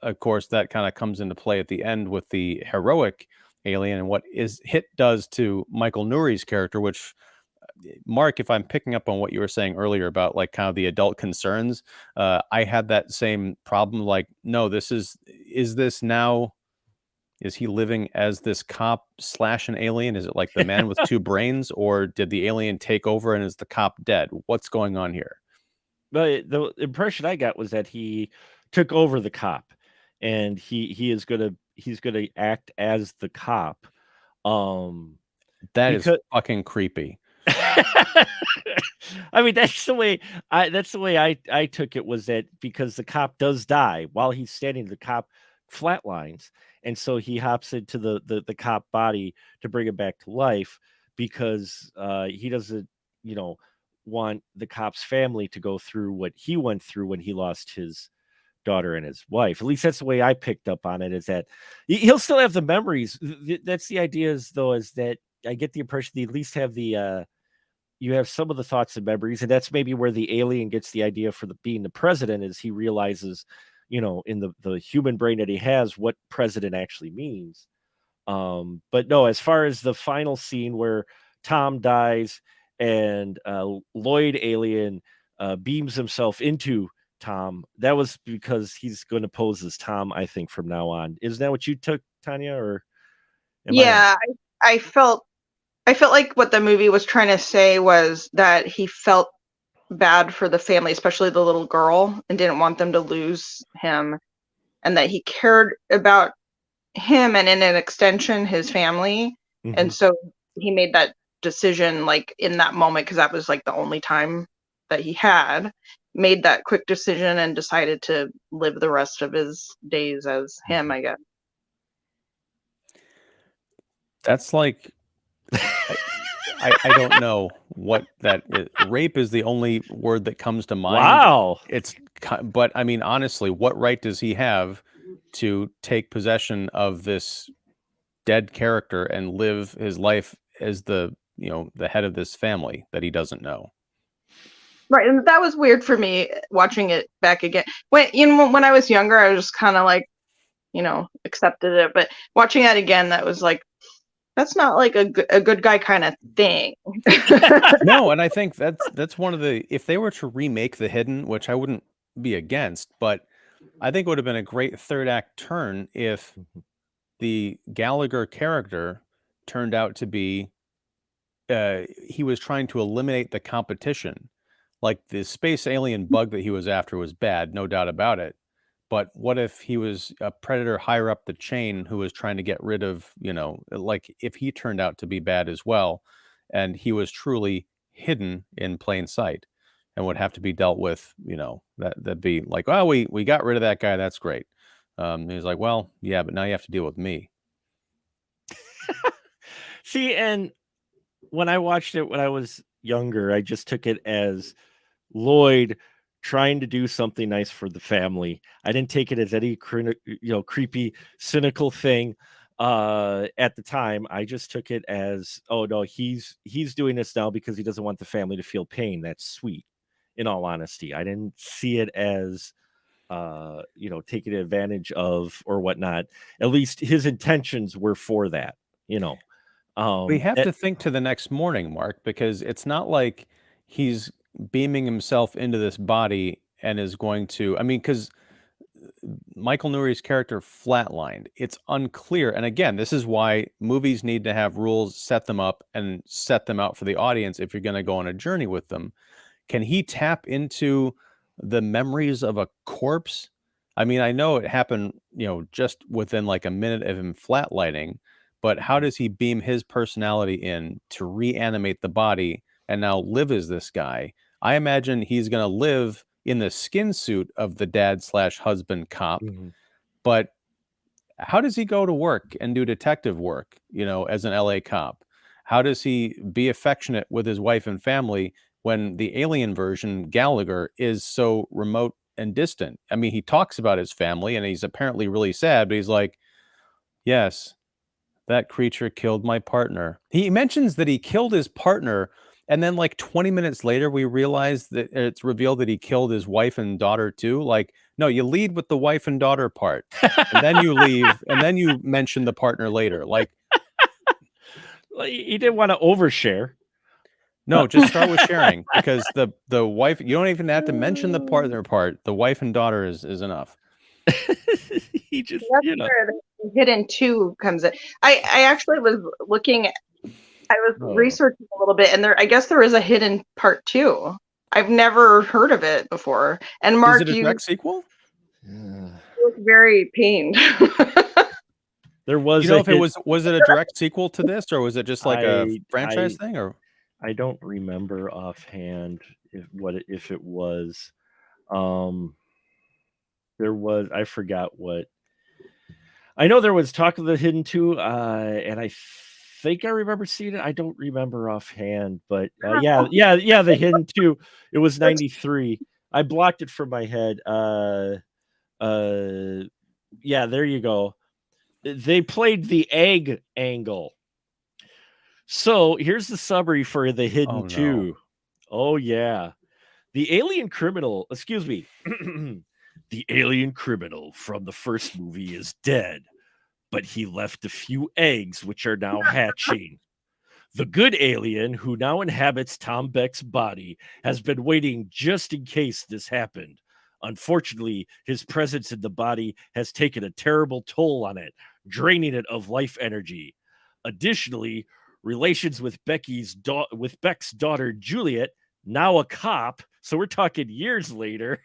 of course, that kind of comes into play at the end with the heroic alien and what is Hit does to Michael Nuri's character, which Mark, if I'm picking up on what you were saying earlier about like kind of the adult concerns, I had that same problem. Like, no, is this now? Is he living as this cop slash an alien? Is it like the man with two brains, or did the alien take over and is the cop dead? What's going on here? But the impression I got was that he took over the cop, and he's gonna act as the cop. Um, That is because fucking creepy. I mean, that's the way I took it, was that because the cop does die while he's standing, the cop flatlines, and so he hops into the cop body to bring him back to life, because he doesn't, you know, want the cop's family to go through what he went through when he lost his daughter and his wife. At least that's the way I picked up on it, is that he'll still have the memories. That's the idea, is that I get the impression they at least have you have some of the thoughts and memories, and that's maybe where the alien gets the idea for being the president, is he realizes, in the human brain that he has, what president actually means. But no, as far as the final scene where Tom dies and Lloyd alien beams himself into Tom, that was because he's going to pose as Tom, I think, from now on. Isn't that what you took, Tanya, or am I off? Yeah, I felt like what the movie was trying to say was that he felt bad for the family, especially the little girl, and didn't want them to lose him, and that he cared about him and in an extension his family. And Mhm. so he made that decision like in that moment, because that was like the only time that he had, made that quick decision and decided to live the rest of his days as him, I guess. That's like I don't know what that is. Rape is the only word that comes to mind. Wow. But I mean, honestly, what right does he have to take possession of this dead character and live his life as the head of this family that he doesn't know? Right, and that was weird for me watching it back again. When I was younger, I was just kind of like, accepted it. But watching it again, that was like, that's not like a good guy kind of thing. No, and I think that's one of the, if they were to remake The Hidden, which I wouldn't be against, but I think it would have been a great third act turn if the Gallagher character turned out to be he was trying to eliminate the competition. Like the space alien bug that he was after was bad, no doubt about it. But what if he was a predator higher up the chain who was trying to get rid of, like if he turned out to be bad as well, and he was truly hidden in plain sight and would have to be dealt with, that'd be like, oh, we got rid of that guy. That's great. He's like, well, yeah, but now you have to deal with me. See, and when I watched it when I was younger, I just took it as Lloyd trying to do something nice for the family. I didn't take it as any creepy, cynical thing at the time. I just took it as, oh no, he's doing this now because he doesn't want the family to feel pain. That's sweet. In all honesty, I didn't see it as taking advantage of or whatnot. At least his intentions were for that. We have That, to think to the next morning, Mark, because it's not like he's beaming himself into this body and is going to, I mean, because Michael Nuri's character flatlined. It's unclear. And again, this is why movies need to have rules, set them up, and set them out for the audience if you're going to go on a journey with them. Can he tap into the memories of a corpse? I mean, I know it happened, just within like a minute of him flatlining, but how does he beam his personality in to reanimate the body and now live as this guy? I imagine he's going to live in the skin suit of the dad/husband cop, but how does he go to work and do detective work, as an LA cop? How does he be affectionate with his wife and family when the alien version, Gallagher, is so remote and distant? I mean, he talks about his family and he's apparently really sad, but he's like, yes, that creature killed my partner. He mentions that he killed his partner, and then like 20 minutes later, we realize that it's revealed that he killed his wife and daughter too. Like, no, you lead with the wife and daughter part, and then you leave, and then you mention the partner later. Like, he didn't want to overshare. no, just start with sharing, because the wife, you don't even have to mention the partner part. The wife and daughter is enough. He just, That's where the Hidden 2 comes in. I actually was looking, I was researching a little bit, and I guess there is a Hidden Part 2. I've never heard of it before. And Mark, is it a direct sequel? You look very pained. There was, if it was it a direct sequel to this, or was it just like a franchise thing? Or I don't remember offhand if it was. There was, I forgot what. I know there was talk of the Hidden 2, and I think I remember seeing it. I don't remember offhand, but yeah, the Hidden 2. It was 93. I blocked it from my head. Yeah, there you go. They played the egg angle. So here's the summary for the Hidden 2. Oh yeah. The alien criminal, excuse me. The alien criminal from the first movie is dead, but he left a few eggs which are now hatching. The good alien who now inhabits Tom Beck's body has been waiting just in case this happened. Unfortunately, his presence in the body has taken a terrible toll on it, draining it of life energy. Additionally, relations with Beck's daughter Juliet, now a cop, so we're talking years later,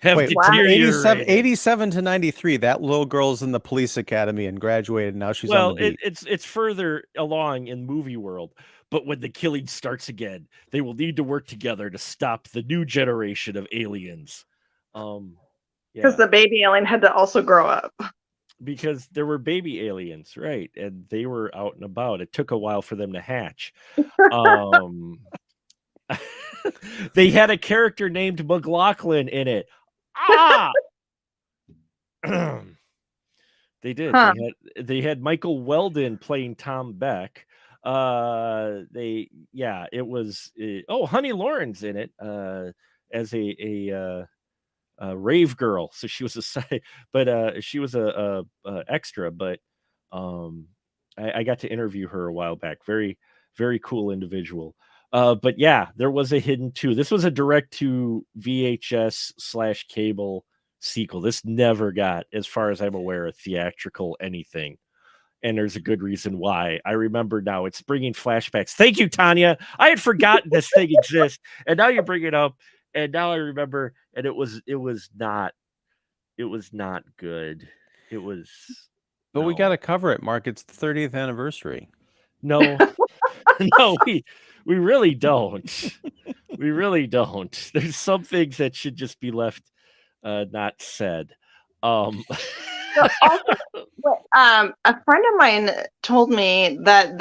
have Wait, Wow. deteriorated. 87 to 93, that little girl's in the police academy and graduated. Now she's on the Well, beat. it's further along in movie world, but when the killing starts again, they will need to work together to stop the new generation of aliens. Because Yeah, the baby alien had to also grow up. because there were baby aliens, right? And they were out and about. It took a while for them to hatch. Um, they had a character named McLaughlin in it. Ah, they did. Huh. They had Michael Weldon playing Tom Beck. It was Honey Lauren's in it as a rave girl. So she was a side, but she was a extra. But I got to interview her a while back. Very very cool individual. But yeah, there was a hidden too. This was a direct to VHS/cable sequel. This never got, as far as I'm aware, a theatrical anything. And there's a good reason why. I remember now. It's bringing flashbacks. Thank you, Tanya. I had forgotten this thing exists, and now you bring it up, and now I remember. And it was not good. It was. But we no. got to cover it, Mark. It's the 30th anniversary. No, no, we really don't. We really don't. There's some things that should just be left not said. So also, a friend of mine told me that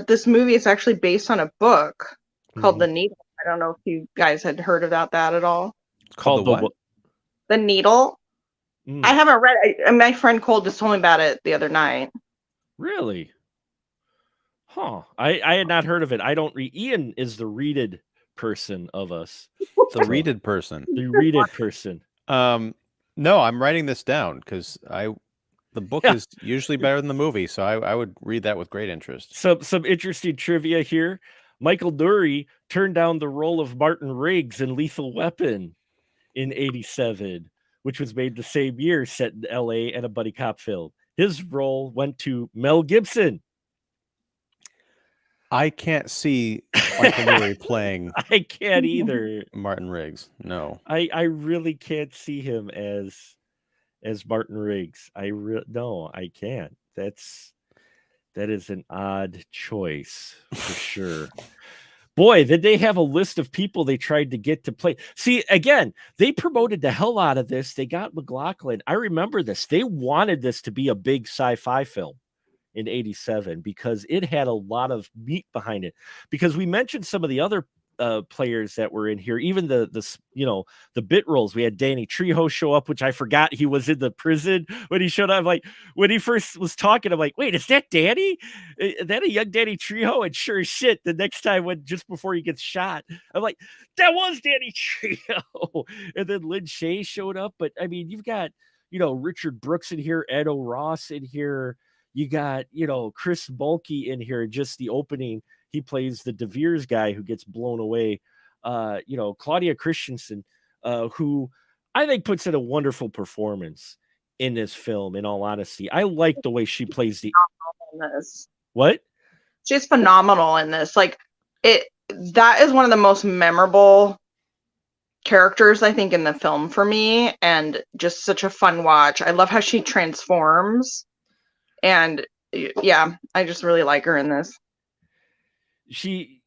this movie is actually based on a book called The Needle. I don't know if you guys had heard about that at all. It's called the what? The Needle. I haven't read it. My friend Cole just told me about it the other night. Really? Huh. I had not heard of it. I don't read. Ian is the readed person of us. The readed person. The readed person. No, I'm writing this down because the book is usually better than the movie, so I would read that with great interest. Some interesting trivia here. Michael Dury turned down the role of Martin Riggs in Lethal Weapon in '87, which was made the same year, set in LA and a buddy cop film. His role went to Mel Gibson. I can't see Michael Dury playing. I can't either. Martin Riggs. No. I really can't see him as Martin Riggs. No, I can't. That is an odd choice for sure. Boy, did they have a list of people they tried to get to play. See, again, they promoted the hell out of this. They got McLaughlin. I remember this. They wanted this to be a big sci-fi film in '87 because it had a lot of meat behind it. Because we mentioned some of the other players that were in here, even the bit roles. We had Danny Trejo show up, which I forgot he was in the prison when he showed up. Like when he first was talking, I'm like, wait, is that Danny? Is that a young Danny Trejo? And sure as shit, the next time just before he gets shot, I'm like, that was Danny Trejo. And then Lynn Shay showed up. But I mean, you've got Richard Brooks in here, Edo Ross in here. You got Chris Mulkey in here. Just the opening. He plays the De Veers guy who gets blown away. Claudia Christensen, who I think puts in a wonderful performance in this film, in all honesty. I like the way she plays What? She's phenomenal in this. Like that is one of the most memorable characters, I think, in the film for me, and just such a fun watch. I love how she transforms. And yeah, I just really like her in this. She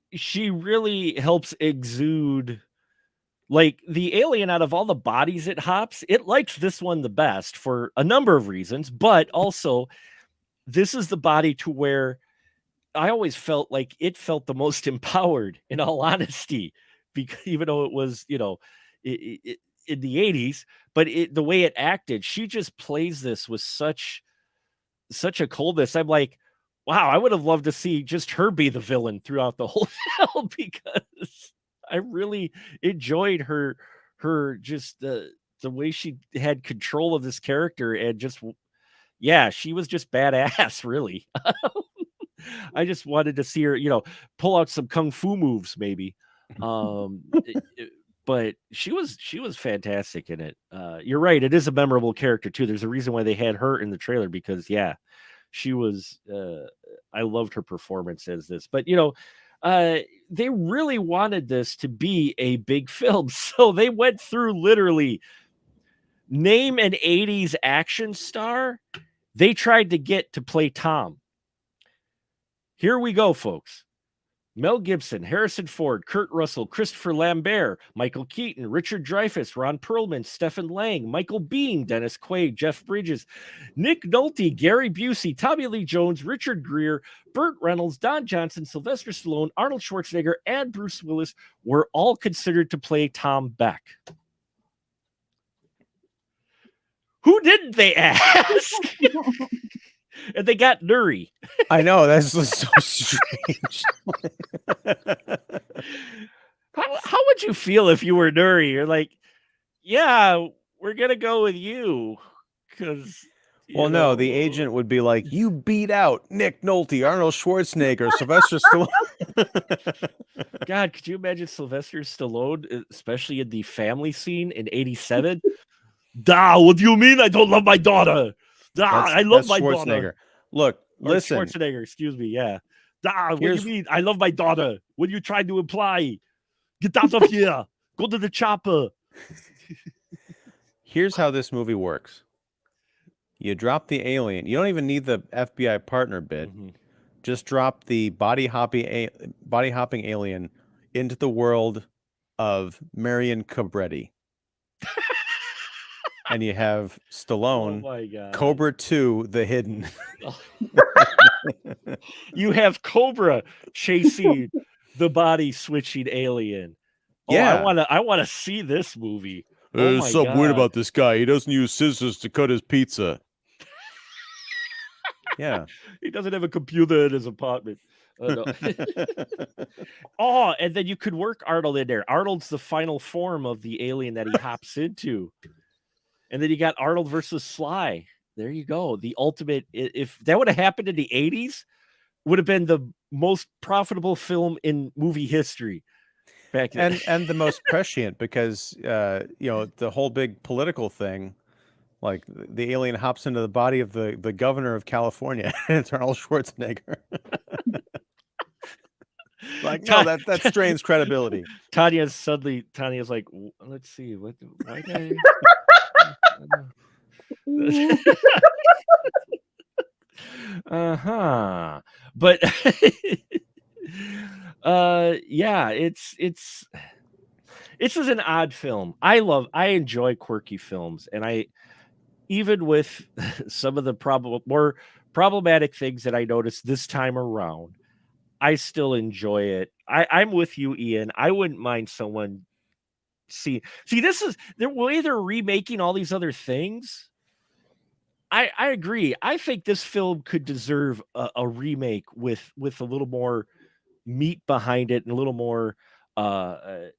really helps exude, like, the alien. Out of all the bodies it hops, it likes this one the best for a number of reasons, but also this is the body to where I always felt like it felt the most empowered, in all honesty, because even though it was in the '80s, but the way it acted, she just plays this with such a coldness. I'm like, wow, I would have loved to see just her be the villain throughout the whole film, because I really enjoyed her just the way she had control of this character, and just yeah, she was just badass, really. I just wanted to see her, pull out some kung fu moves, maybe. But she was fantastic in it. You're right; it is a memorable character too. There's a reason why they had her in the trailer, because she was. I loved her performance as this, but they really wanted this to be a big film, so they went through literally name an 80s action star they tried to get to play Tom. Here we go, folks. Mel Gibson, Harrison Ford, Kurt Russell, Christopher Lambert, Michael Keaton, Richard Dreyfuss, Ron Perlman, Stephen Lang, Michael Biehn, Dennis Quaid, Jeff Bridges, Nick Nolte, Gary Busey, Tommy Lee Jones, Richard Gere, Burt Reynolds, Don Johnson, Sylvester Stallone, Arnold Schwarzenegger, and Bruce Willis were all considered to play Tom Beck. Who didn't they ask? And they got Nuri. I know, that's so strange. How would you feel if you were Nuri? You're like, yeah, we're gonna go with you, because well, no, the agent would be like, you beat out Nick Nolte, Arnold Schwarzenegger, Sylvester Stallone. God, could you imagine Sylvester Stallone, especially in the family scene in '87? What do you mean I don't love my daughter? I love my daughter. Look, listen. Schwarzenegger, excuse me, yeah. What do you mean I love my daughter? What are you trying to imply? Get out of here. Go to the chopper. Here's how this movie works. You drop the alien. You don't even need the FBI partner bit. Mm-hmm. Just drop the body hopping alien into the world of Marion Cobretti. And you have Stallone, Cobra 2, The Hidden. You have Cobra chasing the body switching alien. Yeah, I want to see this movie. There's something weird about this guy. He doesn't use scissors to cut his pizza. Yeah, he doesn't have a computer in his apartment. No. And then you could work Arnold in there. Arnold's the final form of the alien that he hops into. And then you got Arnold versus Sly. There you go. The ultimate. If that would have happened in the 80s, would have been the most profitable film in movie history. Back then. And the most prescient, because the whole big political thing, like the alien hops into the body of the governor of California, and it's Arnold Schwarzenegger. Like, no, that strains credibility. Tanya's like, let's see, why did but yeah, this is an odd film. I enjoy quirky films, and even with some of the more problematic things that I noticed this time around, I still enjoy it. I'm with you, Ian. I wouldn't mind someone see this is the way they're remaking all these other things. I agree. I think this film could deserve a remake with a little more meat behind it and a little more well,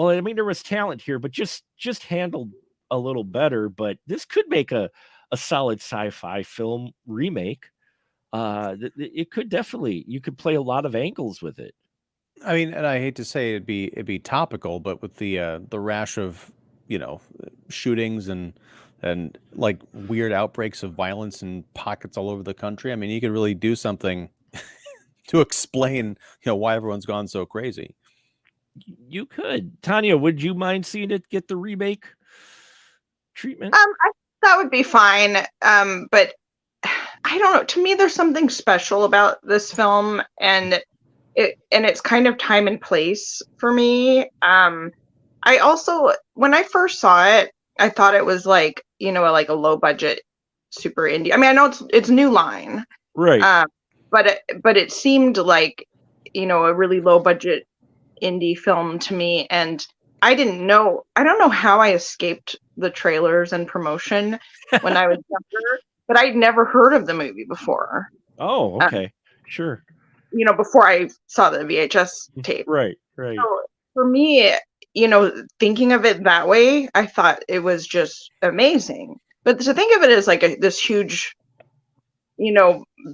I mean, there was talent here, but just handled a little better. But this could make a solid sci-fi film remake. It could definitely, you could play a lot of angles with it. I mean, and I hate to say it'd be topical, but with the rash of shootings and like weird outbreaks of violence in pockets all over the country, I mean, you could really do something to explain why everyone's gone so crazy. You could. Tanya, would you mind seeing it get the remake treatment? That would be fine. But I don't know. To me, there's something special about this film, and it's kind of time and place for me. I also, when I first saw it, I thought it was like a low budget super indie. I mean, I know it's New Line, right? But it seemed like a really low budget indie film to me, and I don't know how I escaped the trailers and promotion when I was younger, but I'd never heard of the movie before. Oh, okay, sure. Before I saw the VHS tape. Right. So for me, thinking of it that way, I thought it was just amazing. But to think of it as like this huge,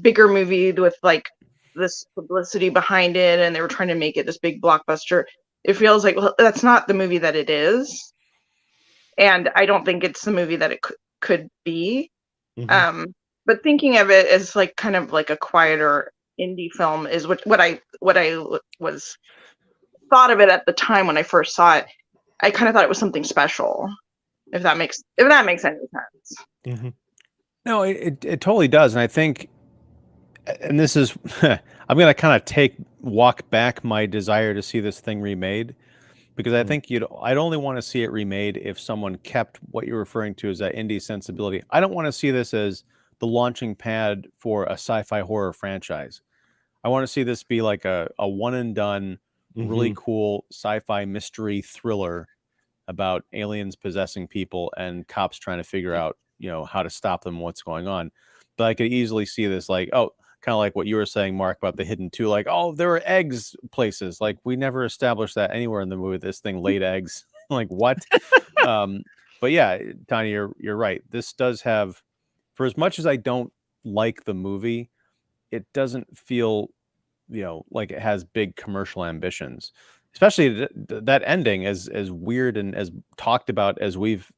bigger movie with like this publicity behind it, and they were trying to make it this big blockbuster, it feels like, well, that's not the movie that it is. And I don't think it's the movie that it could be. Mhm. But thinking of it as like kind of like a quieter indie film is what I was thought of it at the time when I first saw it. I kind of thought it was something special. If that makes any sense. Mhm. No, it totally does, and I think, and this is, I'm gonna kind of walk back my desire to see this thing remade, because I Mm. think I'd only want to see it remade if someone kept what you're referring to as that indie sensibility. I don't want to see this as the launching pad for a sci-fi horror franchise. I want to see this be like a one and done, really Mhm. cool sci-fi mystery thriller about aliens possessing people and cops trying to figure out, how to stop them, what's going on. But I could easily see this like, oh, kind of like what you were saying, Mark, about the hidden too. Like, oh, there are eggs places. Like, we never established that anywhere in the movie. This thing laid eggs. Like, what? um, but yeah, Tanya, you're right. This does have, for as much as I don't like the movie, it doesn't feel, like it has big commercial ambitions. Especially that ending, as weird and as talked about as we've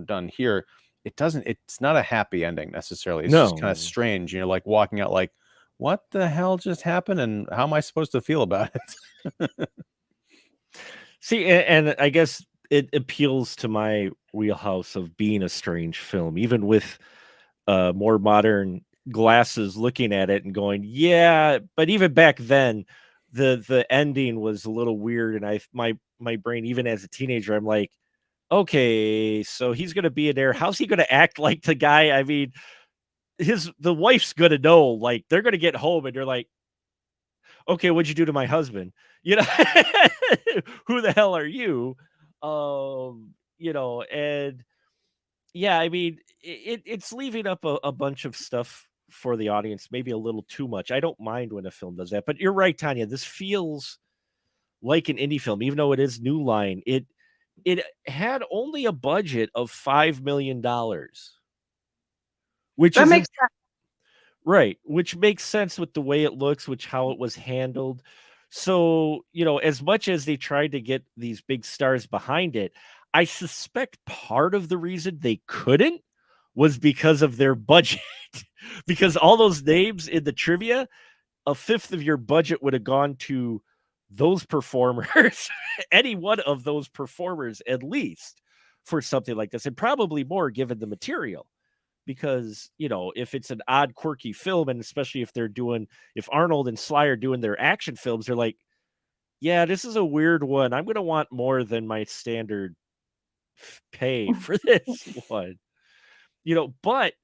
done here, it's not a happy ending necessarily. It's just kind of No. strange. Like walking out like, what the hell just happened, and how am I supposed to feel about it? See, and I guess it appeals to my wheelhouse of being a strange film, even with more modern glasses looking at it and going, yeah, but even back then, the ending was a little weird, and my brain, even as a teenager, I'm like, okay, so he's gonna be in there. How's he gonna act like the guy? I mean, the wife's gonna know, like they're gonna get home and they're like, okay, what'd you do to my husband? You know, who the hell are you? And yeah, I mean, it's leaving up a bunch of stuff for the audience, maybe a little too much. I don't mind when a film does that, but you're right, Tanya. This feels like an indie film, even though it is New Line. It had only a budget of $5 million, which That is makes sense. right, which makes sense with the way it looks, which how it was handled. So, as much as they tried to get these big stars behind it, I suspect part of the reason they couldn't was because of their budget. Because all those names in the trivia, a fifth of your budget would have gone to those performers, any one of those performers at least, for something like this, and probably more given the material. Because if it's an odd, quirky film, and especially if Arnold and Sly are doing their action films, they're like, yeah, this is a weird one, I'm gonna want more than my standard pay for this one. But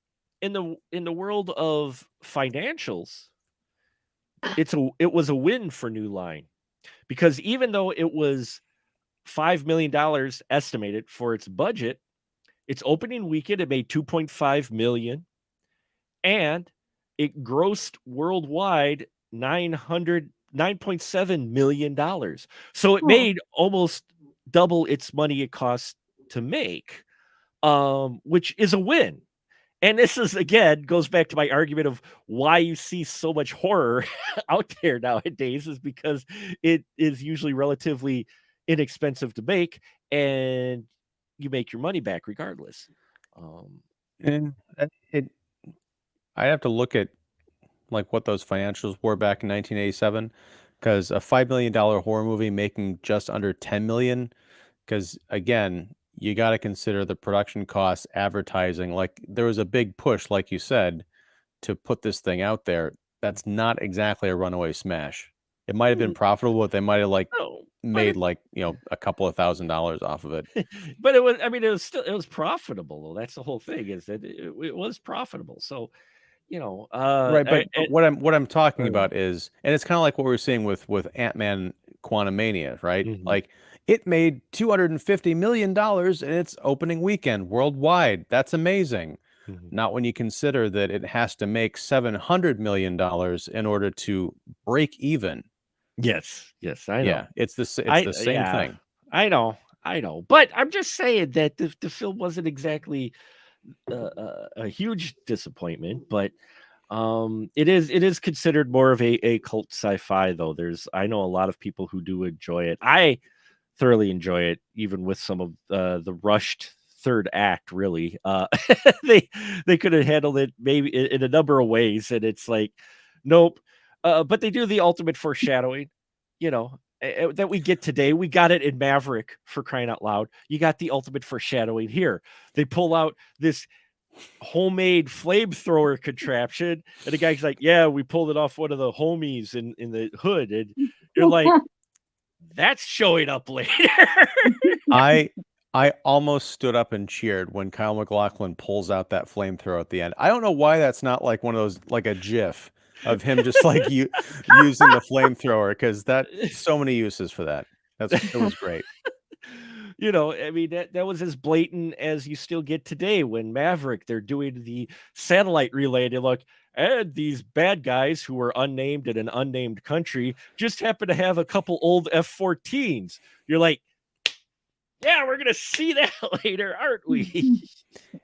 in the world of financials, it was a win for New Line, because even though it was $5 million estimated for its budget, its opening weekend it made 2.5 million, and it grossed worldwide 9.7 million dollars. So it Oh. made almost double its money it cost to make, which is a win. And this is, again, goes back to my argument of why you see so much horror out there nowadays, is because it is usually relatively inexpensive to make, and you make your money back regardless. Um, And I have to look at like what those financials were back in 1987, because a $5 million horror movie making just under 10 million. Because again, you got to consider the production costs, advertising. Like there was a big push, like you said, to put this thing out there. That's not exactly a runaway smash. It might have been profitable, but they might have like no, but made like a couple of $1,000s off of it. but it was, I mean, it was profitable though. That's the whole thing, is that it was profitable. So, Right, but what I'm talking uh, about is, and it's kind of like what we were seeing with Ant-Man Quantumania, right? mhm, Like it made $250 million in its opening weekend worldwide. That's amazing. mhm. Not when you consider that it has to make $700 million in order to break even. Yes, yes, I know. Yeah, it's the same Yeah, thing. I know. I know, but I'm just saying that the film wasn't exactly a huge disappointment, but it is considered more of a cult sci-fi though. I know a lot of people who do enjoy it. I thoroughly enjoy it, even with some of the rushed third act. Really, they they could have handled it maybe in a number of ways, and it's like, nope. But they do the ultimate foreshadowing, that we get today. We got it in Maverick, for crying out loud. You got the ultimate foreshadowing here. They pull out this homemade flamethrower contraption, and the guy's like, "Yeah, we pulled it off one of the homies in the hood," and you're like, "That's showing up later." I I almost stood up and cheered when Kyle MacLachlan pulls out that flamethrower at the end. I don't know why that's not like one of those, like a GIF of him just like using the flamethrower, because that so many uses for that. It was great. I mean, that was as blatant as you still get today when Maverick, they're doing the satellite relay. They look, and these bad guys who are unnamed in an unnamed country just happen to have a couple old F-14s. You're like, yeah, we're gonna see that later, aren't we?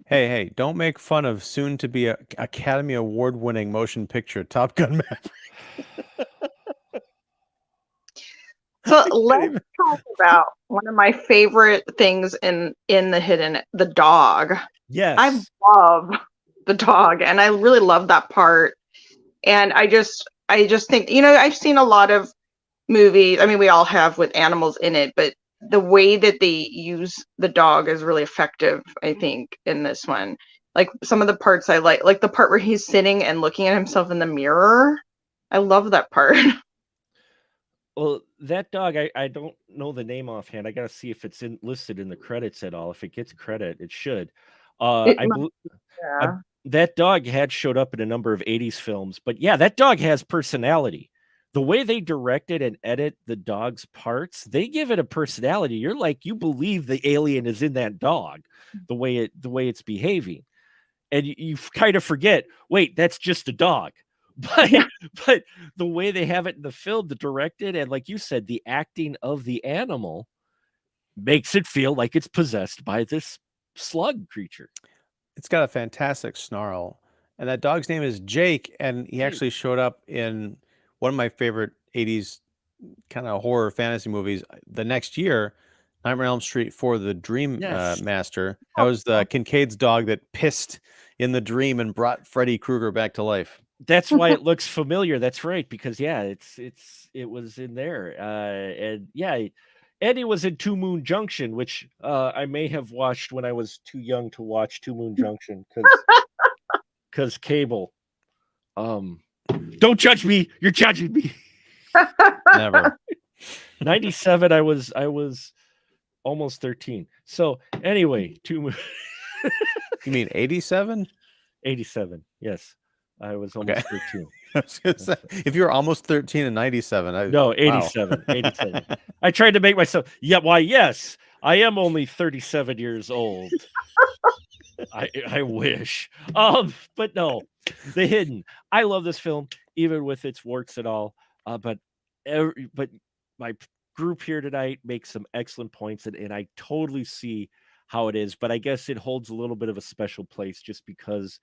Hey, don't make fun of soon to be a Academy Award winning motion picture Top Gun Maverick. So let's talk about one of my favorite things in the hidden, the dog. Yes. I love the dog, and I really love that part. And I just think, I've seen a lot of movies. I mean, we all have, with animals in it, but the way that they use the dog is really effective, I think, in this one. Like some of the parts I like the part where he's sitting and looking at himself in the mirror. I love that part. Well, that dog, I don't know the name offhand. I gotta see if it's listed in the credits at all. If it gets credit, it should. It I, must- bel yeah. that dog had showed up in a number of 80s films, but yeah, that dog has personality. The way they directed and edit the dog's parts, they give it a personality. You're like, you believe the alien is in that dog, the way it's behaving. And you kind of forget, wait, that's just a dog. But Yeah. but the way they have it in the film, the directed, and like you said, the acting of the animal makes it feel like it's possessed by this slug creature. It's got a fantastic snarl. And that dog's name is Jake, and he actually showed up in one of my favorite 80s kind of horror fantasy movies the next year, Nightmare on Elm Street for the Dream Yes. Master. That was the Kincaid's dog that pissed in the dream and brought Freddy Krueger back to life. That's why it looks familiar. That's right, because yeah, it was in there. And yeah, Eddie was in Two Moon Junction, which I may have watched when I was too young to watch Two Moon Junction because cable. Don't judge me. You're judging me. Never. 97. I was almost 13. So anyway, You mean 87? 87. Yes, I was almost 13. I was gonna say, if you were almost 13 in 97, No, 87. Wow. 87. I tried to make myself. Yeah, why? Yes, I am only 37 years old. I wish. But no, The Hidden. I love this film, even with its warts and all. But my group here tonight makes some excellent points, and I totally see how it is. But I guess it holds a little bit of a special place just because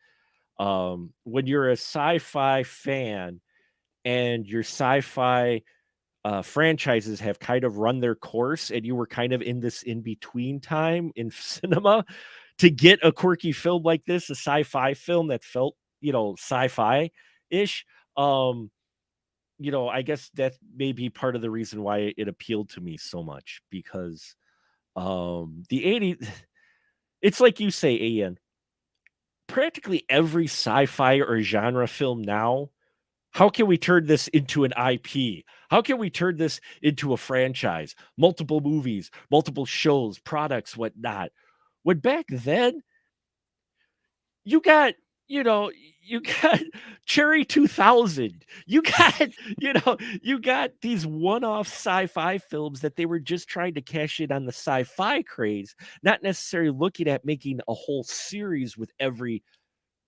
when you're a sci-fi fan and your sci-fi franchises have kind of run their course, and you were kind of in this in-between time in cinema, to get a quirky film like this, a sci-fi film that felt, sci-fi-ish, I guess that may be part of the reason why it appealed to me so much, because the 80s, it's like you say, Ian, practically every sci-fi or genre film now, how can we turn this into an IP? How can we turn this into a franchise? Multiple movies, multiple shows, products, whatnot. When back then, you got, you got Cherry 2000. You got, you got these one-off sci-fi films that they were just trying to cash in on the sci-fi craze, not necessarily looking at making a whole series with every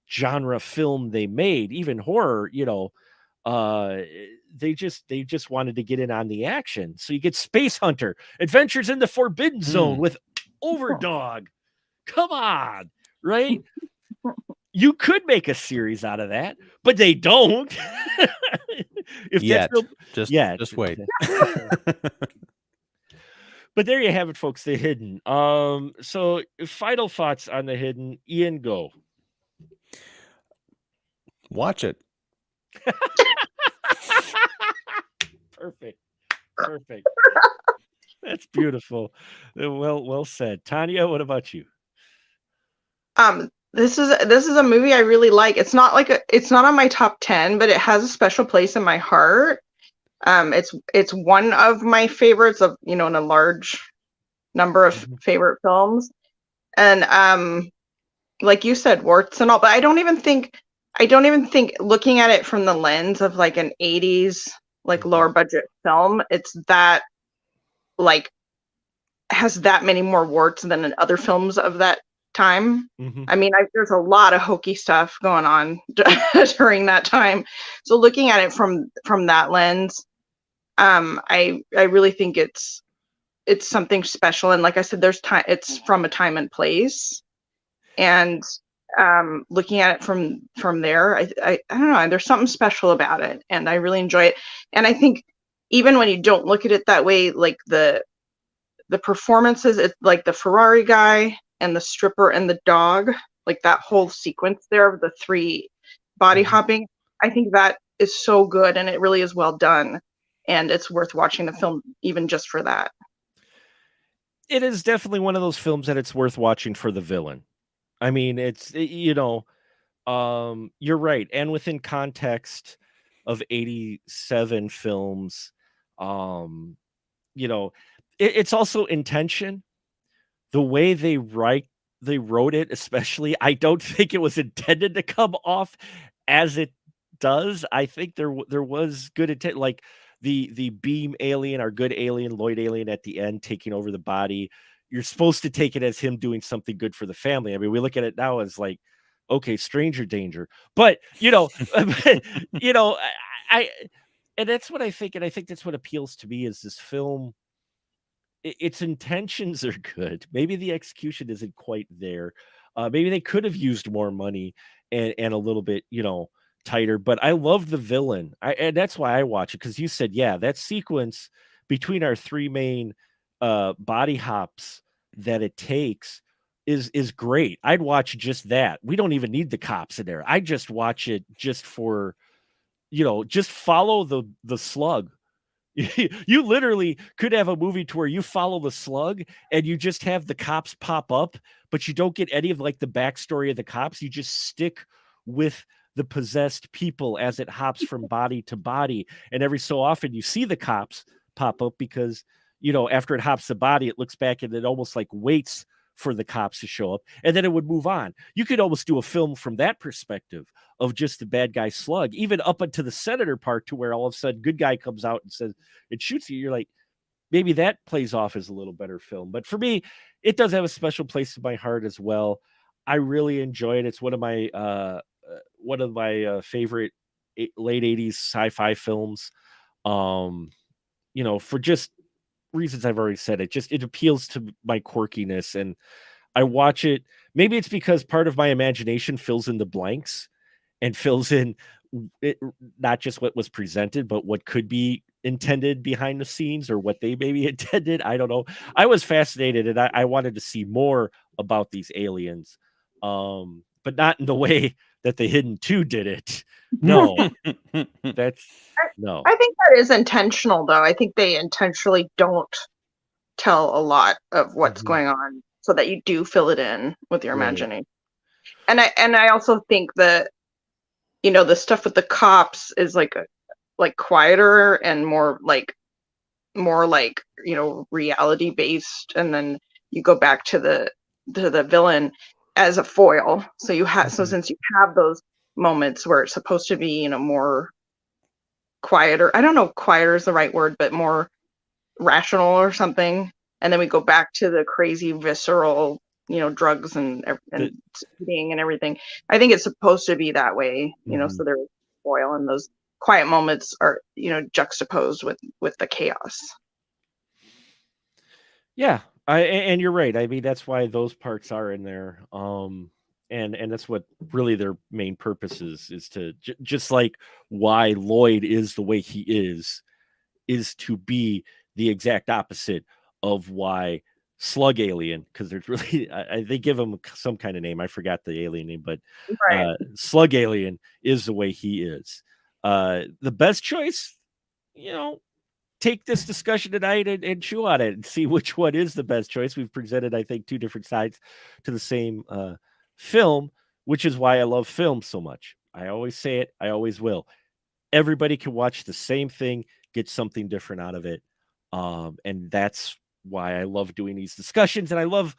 genre film they made, even horror, uh they just wanted to get in on the action. So you get Space Hunter, Adventures in the Forbidden Zone with Overdog. Come on, right? You could make a series out of that, but they don't. If Yet. that's real, Just wait. But there you have it, folks. The Hidden. So final thoughts on The Hidden. Ian, go. Watch it. Perfect. That's beautiful. Well said. Tanya, what about you? This is a movie I really like. It's not on my top 10, but it has a special place in my heart. It's one of my favorites of, in a large number of favorite films. And like you said, warts and all, but I don't even think looking at it from the lens of like an 80s like lower budget film, it's that like has that many more warts than in other films of that time. I mean, there's a lot of hokey stuff going on during that time. So looking at it from that lens, I really think it's something special. And like I said, there's time. It's from a time and place, and looking at it from there, I don't know. There's something special about it, and I really enjoy it. And I think even when you don't look at it that way, like the performances, it's like the Ferrari guy and the stripper and the dog, like that whole sequence there of the three body hopping. I think that is so good, and it really is well done, and it's worth watching the film even just for that. It is definitely one of those films that it's worth watching for the villain. I mean, you're right. And within context of 87 films, it's also intention. The way they wrote it, especially, I don't think it was intended to come off as it does. I think there was good intent, like the beam alien, our good alien, Lloyd alien at the end taking over the body. You're supposed to take it as him doing something good for the family. I mean, we look at it now as like, okay, stranger danger. But I and that's what I think, and I think that's what appeals to me is this film. Its intentions are good. Maybe the execution isn't quite there. Maybe they could have used more money and a little bit, tighter. But I love the villain, and that's why I watch it, because you said, yeah, that sequence between our three main body hops that it takes is great. I'd watch just that. We don't even need the cops in there. I just watch it just for, just follow the slug. You literally could have a movie to where you follow the slug and you just have the cops pop up, but you don't get any of like the backstory of the cops. You just stick with the possessed people as it hops from body to body. And every so often you see the cops pop up because, after it hops the body, it looks back and it almost like waits for the cops to show up, and then it would move on. You could almost do a film from that perspective of just the bad guy slug, even up until the senator part, to where all of a sudden good guy comes out and says it shoots you. You're like, maybe that plays off as a little better film. But for me, it does have a special place in my heart as well. I really enjoy it. It's one of my favorite late 80s sci-fi films. For just reasons I've already said, it appeals to my quirkiness, and I watch it. Maybe it's because part of my imagination fills in the blanks and fills in it, not just what was presented, but what could be intended behind the scenes, or what they maybe intended. I don't know. I was fascinated, and I wanted to see more about these aliens, but not in the way that the Hidden 2 did it. No, that's no. I think that is intentional, though. I think they intentionally don't tell a lot of what's going on so that you do fill it in with your imagination. And I also think that, the stuff with the cops is like quieter and more like reality based, and then you go back to the villain as a foil. So you have so since you have those moments where it's supposed to be, more quieter. I don't know if quieter is the right word, but more rational or something. And then we go back to the crazy visceral, drugs and speeding and everything. I think it's supposed to be that way, so there's foil in those quiet moments are, juxtaposed with the chaos. Yeah, and you're right. I mean, that's why those parts are in there. And that's what really their main purpose is to just like why Lloyd is the way he is to be the exact opposite of why Slug Alien, because there's really they give him some kind of name. I forgot the alien name, but Right. Slug Alien is the way he is. The best choice, you know, take this discussion tonight and chew on it and see which one is the best choice. We've presented, I think, two different sides to the same film, which is why I love film so much. I always say it, I always will. Everybody can watch the same thing, get something different out of it. And that's why I love doing these discussions. And I love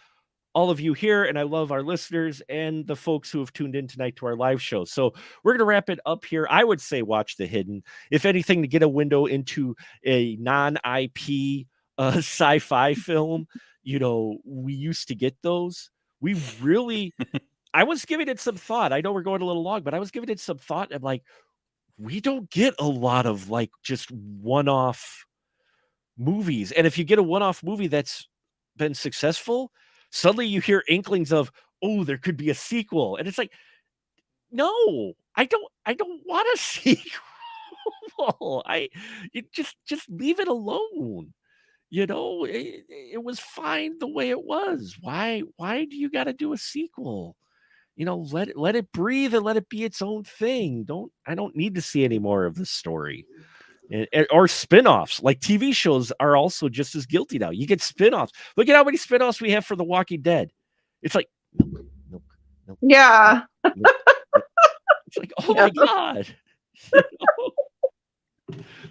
all of you here, and I love our listeners and the folks who have tuned in tonight to our live show. So we're going to wrap it up here. I would say watch The Hidden, if anything, to get a window into a non-IP sci-fi film. We used to get those. We really, I was giving it some thought. I know we're going a little long, but I was giving it some thought. And like, we don't get a lot of like just one-off movies. And if you get a one-off movie that's been successful, suddenly you hear inklings of, oh, there could be a sequel. And it's like, no, I don't want a sequel. Just leave it alone. It was fine the way it was. Why do you got to do a sequel? Let it breathe and let it be its own thing. I don't need to see any more of this story. Or spin-offs, like TV shows are also just as guilty now. You get spin-offs. Look at how many spin-offs we have for The Walking Dead. It's like milk. Yeah. Milk. It's like, oh my God.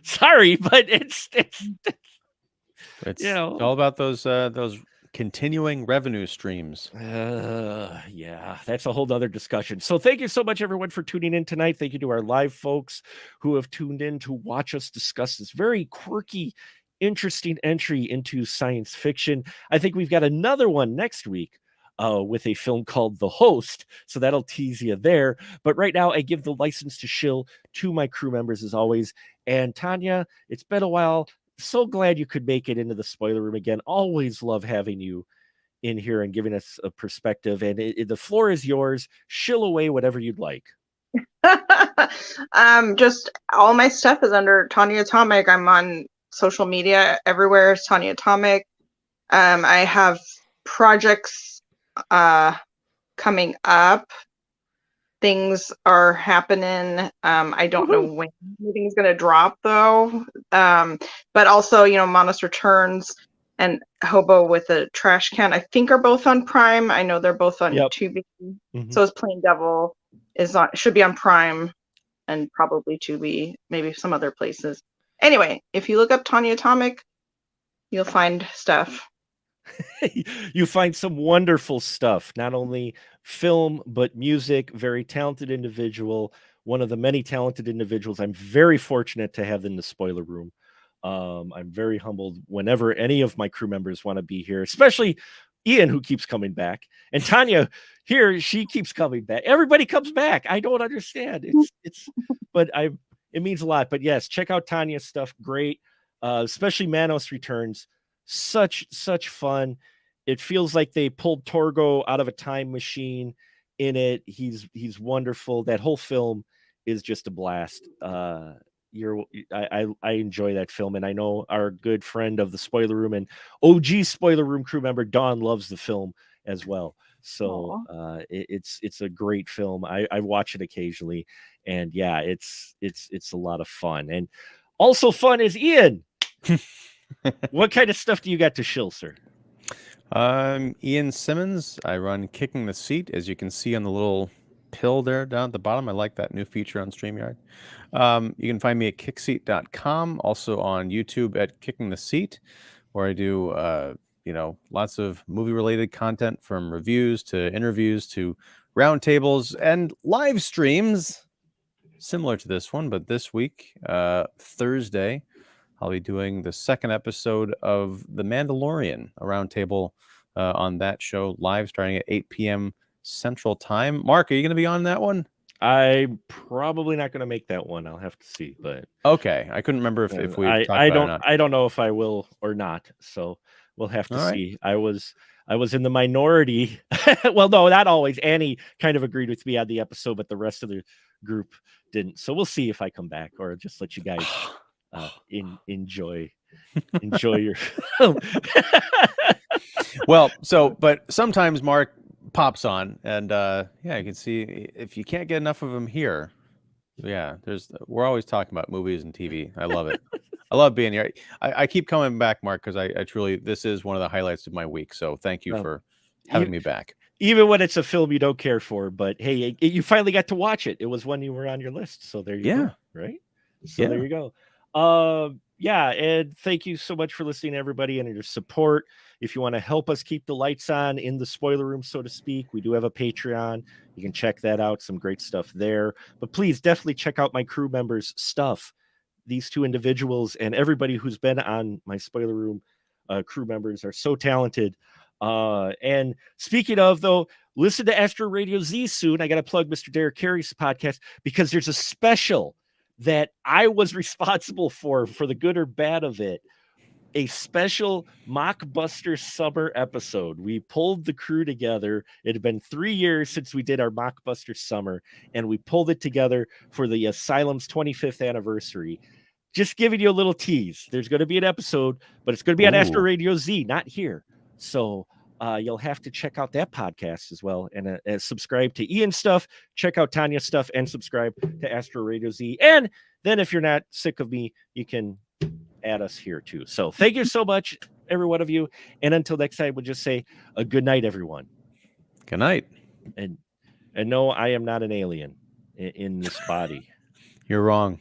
Sorry, but it's all about those continuing revenue streams. Yeah, that's a whole nother discussion. So thank you so much, everyone, for tuning in tonight. Thank you to our live folks who have tuned in to watch us discuss this very quirky, interesting entry into science fiction. I think we've got another one next week with a film called The Host. So that'll tease you there. But right now, I give the license to shill to my crew members as always. And Tanya, it's been a while. So glad you could make it into the spoiler room again. Always love having you in here and giving us a perspective. And the floor is yours. Shill away whatever you'd like. Just all my stuff is under Tanya Atomic. I'm on social media everywhere. It's Tanya Atomic. I have projects coming up. Things are happening. I don't know when anything's gonna drop though. But also, Monos Returns and Hobo with a Trash Can, I think are both on Prime. I know they're both on Tubi. So is Plain Devil should be on Prime and probably Tubi, maybe some other places. Anyway, if you look up Tanya Atomic, you'll find stuff. You find some wonderful stuff, not only film, but music. Very talented individual, one of the many talented individuals I'm very fortunate to have in the spoiler room. I'm very humbled whenever any of my crew members want to be here, especially Ian, who keeps coming back, and Tanya here, she keeps coming back. Everybody comes back. I don't understand. It means a lot. But yes, check out Tanya's stuff. Great. Especially Manos Returns. Such fun. It feels like they pulled Torgo out of a time machine in it. He's wonderful. That whole film is just a blast. I enjoy that film, and I know our good friend of the spoiler room and OG spoiler room crew member Dawn loves the film as well. So it's a great film. I watch it occasionally, and yeah, it's a lot of fun. And also fun is Ian. What kind of stuff do you got to shill, sir? Ian Simmons. I run Kicking the Seat, as you can see on the little pill there down at the bottom. I like that new feature on StreamYard. You can find me at kickseat.com, also on YouTube at Kicking the Seat, where I do lots of movie-related content, from reviews to interviews to roundtables and live streams similar to this one. But this week, Thursday, I'll be doing the second episode of The Mandalorian, a roundtable on that show, live starting at 8 p.m. Central Time. Mark, are you going to be on that one? I'm probably not going to make that one. I'll have to see, but Okay, I couldn't remember if we talked I about it or don't not. I don't know if I will or not. So we'll have to All right. see. I was in the minority. Well, no, not always. Annie kind of agreed with me on the episode, but the rest of the group didn't. So we'll see if I come back or just let you guys enjoy your film. Well, but sometimes Mark pops on, and yeah, you can see if you can't get enough of him here. Yeah, we're always talking about movies and TV. I love it. I love being here. I keep coming back, Mark, because I truly, this is one of the highlights of my week. So thank you for having me back. Even when it's a film you don't care for, but hey, you finally got to watch it. It was one you were on your list, so there you go. Right? So there you go. Yeah, and thank you so much for listening, everybody, and your support. If you want to help us keep the lights on in the spoiler room, so to speak, we do have a Patreon. You can check that out. Some great stuff there. But please definitely check out my crew members' stuff. These two individuals and everybody who's been on my spoiler room crew members are so talented. And speaking of, though, listen to Astro Radio Z soon. I got to plug Mr. Derek Carey's podcast because there's a special that I was responsible for the good or bad of it. A special Mockbuster summer episode. We pulled the crew together. It had been 3 years since we did our Mockbuster summer, and we pulled it together for the Asylum's 25th anniversary. Just giving you a little tease. There's going to be an episode, but it's going to be on Astro Radio Z, not here. So you'll have to check out that podcast as well and subscribe to Ian's stuff, check out Tanya's stuff, and subscribe to Astro Radio Z. And then if you're not sick of me, you can add us here too. So thank you so much, every one of you. And until next time, we'll just say a good night, everyone. Good night. And no, I am not an alien in this body. You're wrong.